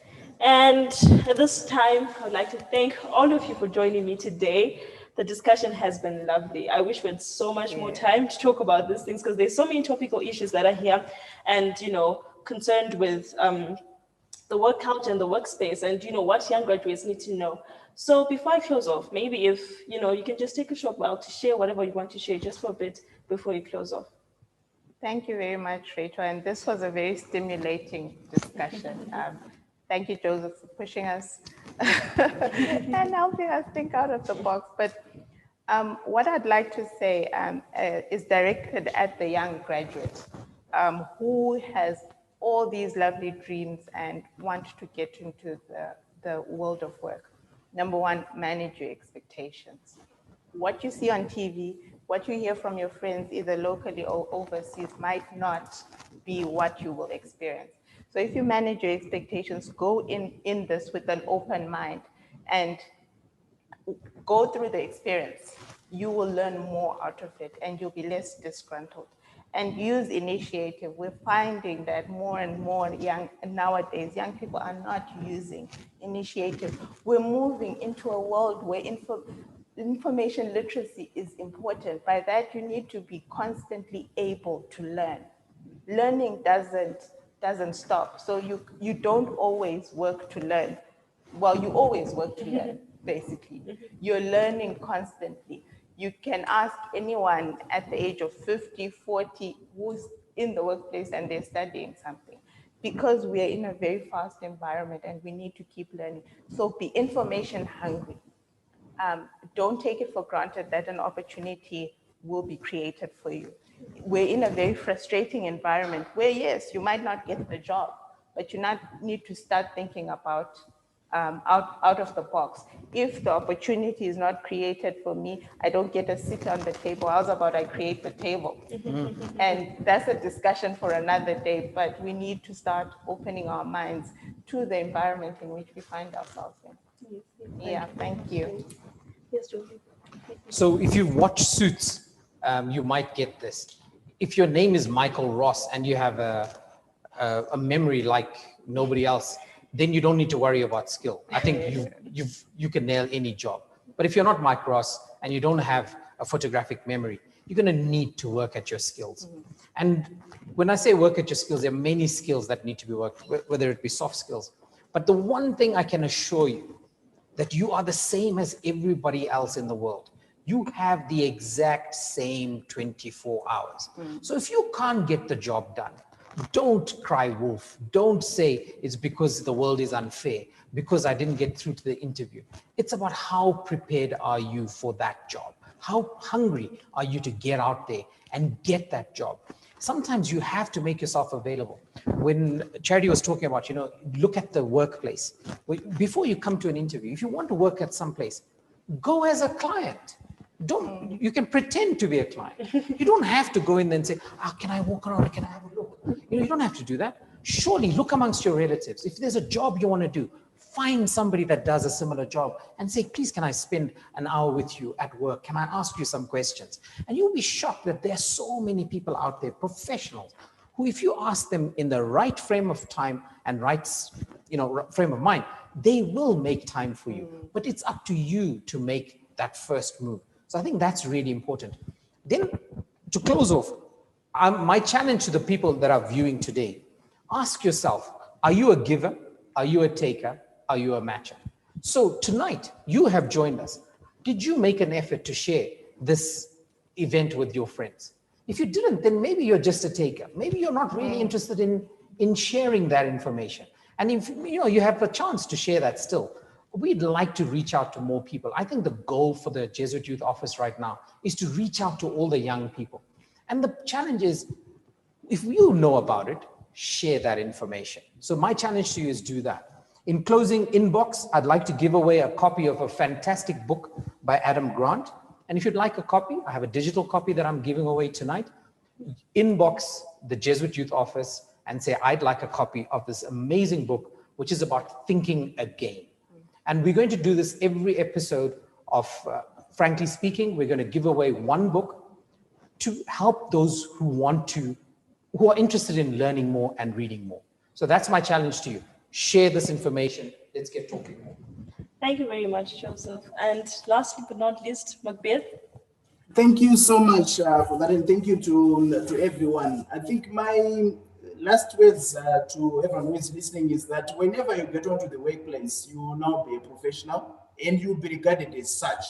[SPEAKER 1] And at this time, I would like to thank all of you for joining me today. The discussion has been lovely. I wish we had so much more time to talk about these things, because there's so many topical issues that are here and, you know, concerned with the work culture and the workspace and, you know, what young graduates need to know. So before I close off, maybe if, you know, you can just take a short while to share whatever you want to share just for a bit before you close off.
[SPEAKER 4] Thank you very much, Rachel. And this was a very stimulating discussion. Thank you, Joseph, for pushing us and helping us think out of the box. But What I'd like to say is directed at the young graduate who has all these lovely dreams and want to get into the world of work. Number one, manage your expectations. What you see on TV, what you hear from your friends, either locally or overseas, might not be what you will experience. So if you manage your expectations, go in this with an open mind and go through the experience. You will learn more out of it and you'll be less disgruntled. And use initiative. We're finding that more and more nowadays, young people are not using initiative. We're moving into a world where information literacy is important. By that, you need to be constantly able to learn. Learning doesn't stop. So you don't always work to learn. Well, you always work to learn, basically. You're learning constantly. You can ask anyone at the age of 50, 40, who's in the workplace and they're studying something, because we are in a very fast environment and we need to keep learning. So be information hungry. Don't take it for granted that an opportunity will be created for you. We're in a very frustrating environment where, yes, you might not get the job, but you need to start thinking about out of the box. If the opportunity is not created for me, I don't get a seat on the table. How's about I create the table? And that's a discussion for another day, but we need to start opening our minds to the environment in which we find ourselves in. Yeah, thank you.
[SPEAKER 1] Yes, Josie.
[SPEAKER 2] So if you watch Suits, you might get this. If your name is Michael Ross and you have a memory like nobody else, then you don't need to worry about skill. I think you can nail any job. But if you're not Mike Ross and you don't have a photographic memory, you're going to need to work at your skills. And when I say work at your skills, there are many skills that need to be worked, whether it be soft skills. But the one thing I can assure you, that you are the same as everybody else in the world. You have the exact same 24 hours. So if you can't get the job done, don't cry wolf. Don't say it's because the world is unfair, because I didn't get through to the interview. It's about how prepared are you for that job? How hungry are you to get out there and get that job? Sometimes you have to make yourself available. When Charity was talking about, look at the workplace. Before you come to an interview, if you want to work at some place, go as a client. You can pretend to be a client. You don't have to go in there and say, can I walk around? Can I have a look? You don't have to do that. Surely look amongst your relatives. If there's a job you want to do, find somebody that does a similar job and say, please, can I spend an hour with you at work? Can I ask you some questions? And you'll be shocked that there are so many people out there, professionals, who if you ask them in the right frame of time and right frame of mind, they will make time for you. But it's up to you to make that first move. So I think that's really important. Then to close off, my challenge to the people that are viewing today, ask yourself, are you a giver? Are you a taker? Are you a matcher? So tonight, you have joined us. Did you make an effort to share this event with your friends? If you didn't, then maybe you're just a taker. Maybe you're not really interested in sharing that information. And if you have a chance to share that still, we'd like to reach out to more people. I think the goal for the Jesuit Youth Office right now is to reach out to all the young people. And the challenge is, if you know about it, share that information. So my challenge to you is do that. In closing inbox, I'd like to give away a copy of a fantastic book by Adam Grant. And if you'd like a copy, I have a digital copy that I'm giving away tonight. Inbox the Jesuit Youth Office and say, I'd like a copy of this amazing book, which is about thinking again. And we're going to do this every episode of Frankly Speaking. We're going to give away one book to help those who are interested in learning more and reading more. So that's my challenge to you. Share this information. Let's get talking more.
[SPEAKER 1] Thank you very much, Joseph. And lastly but not least, Macbeth.
[SPEAKER 3] Thank you so much for that, and thank you to everyone. I think my last words to everyone who is listening is that whenever you get onto the workplace, you will now be a professional and you'll be regarded as such.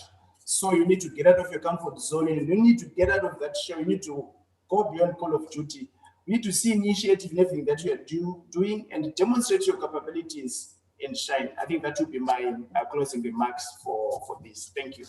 [SPEAKER 3] So you need to get out of your comfort zone, and you need to get out of that shell. You need to go beyond call of duty. You need to see initiative in everything that you are doing and demonstrate your capabilities and shine. I think that would be my closing remarks for this. Thank you.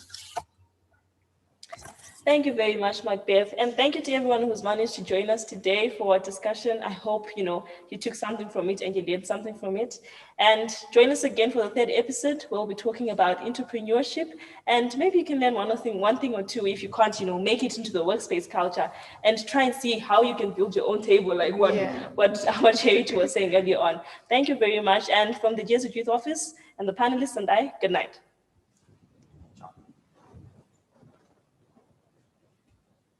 [SPEAKER 1] Thank you very much, Macbeth. And thank you to everyone who's managed to join us today for our discussion. I hope, you took something from it and you learned something from it. And join us again for the third episode. We'll be talking about entrepreneurship. And maybe you can learn one thing or two if you can't, make it into the workspace culture, and try and see how you can build your own table, like what Charity was saying earlier on. Thank you very much. And from the Jesuit Youth Office and the panelists and I, good night.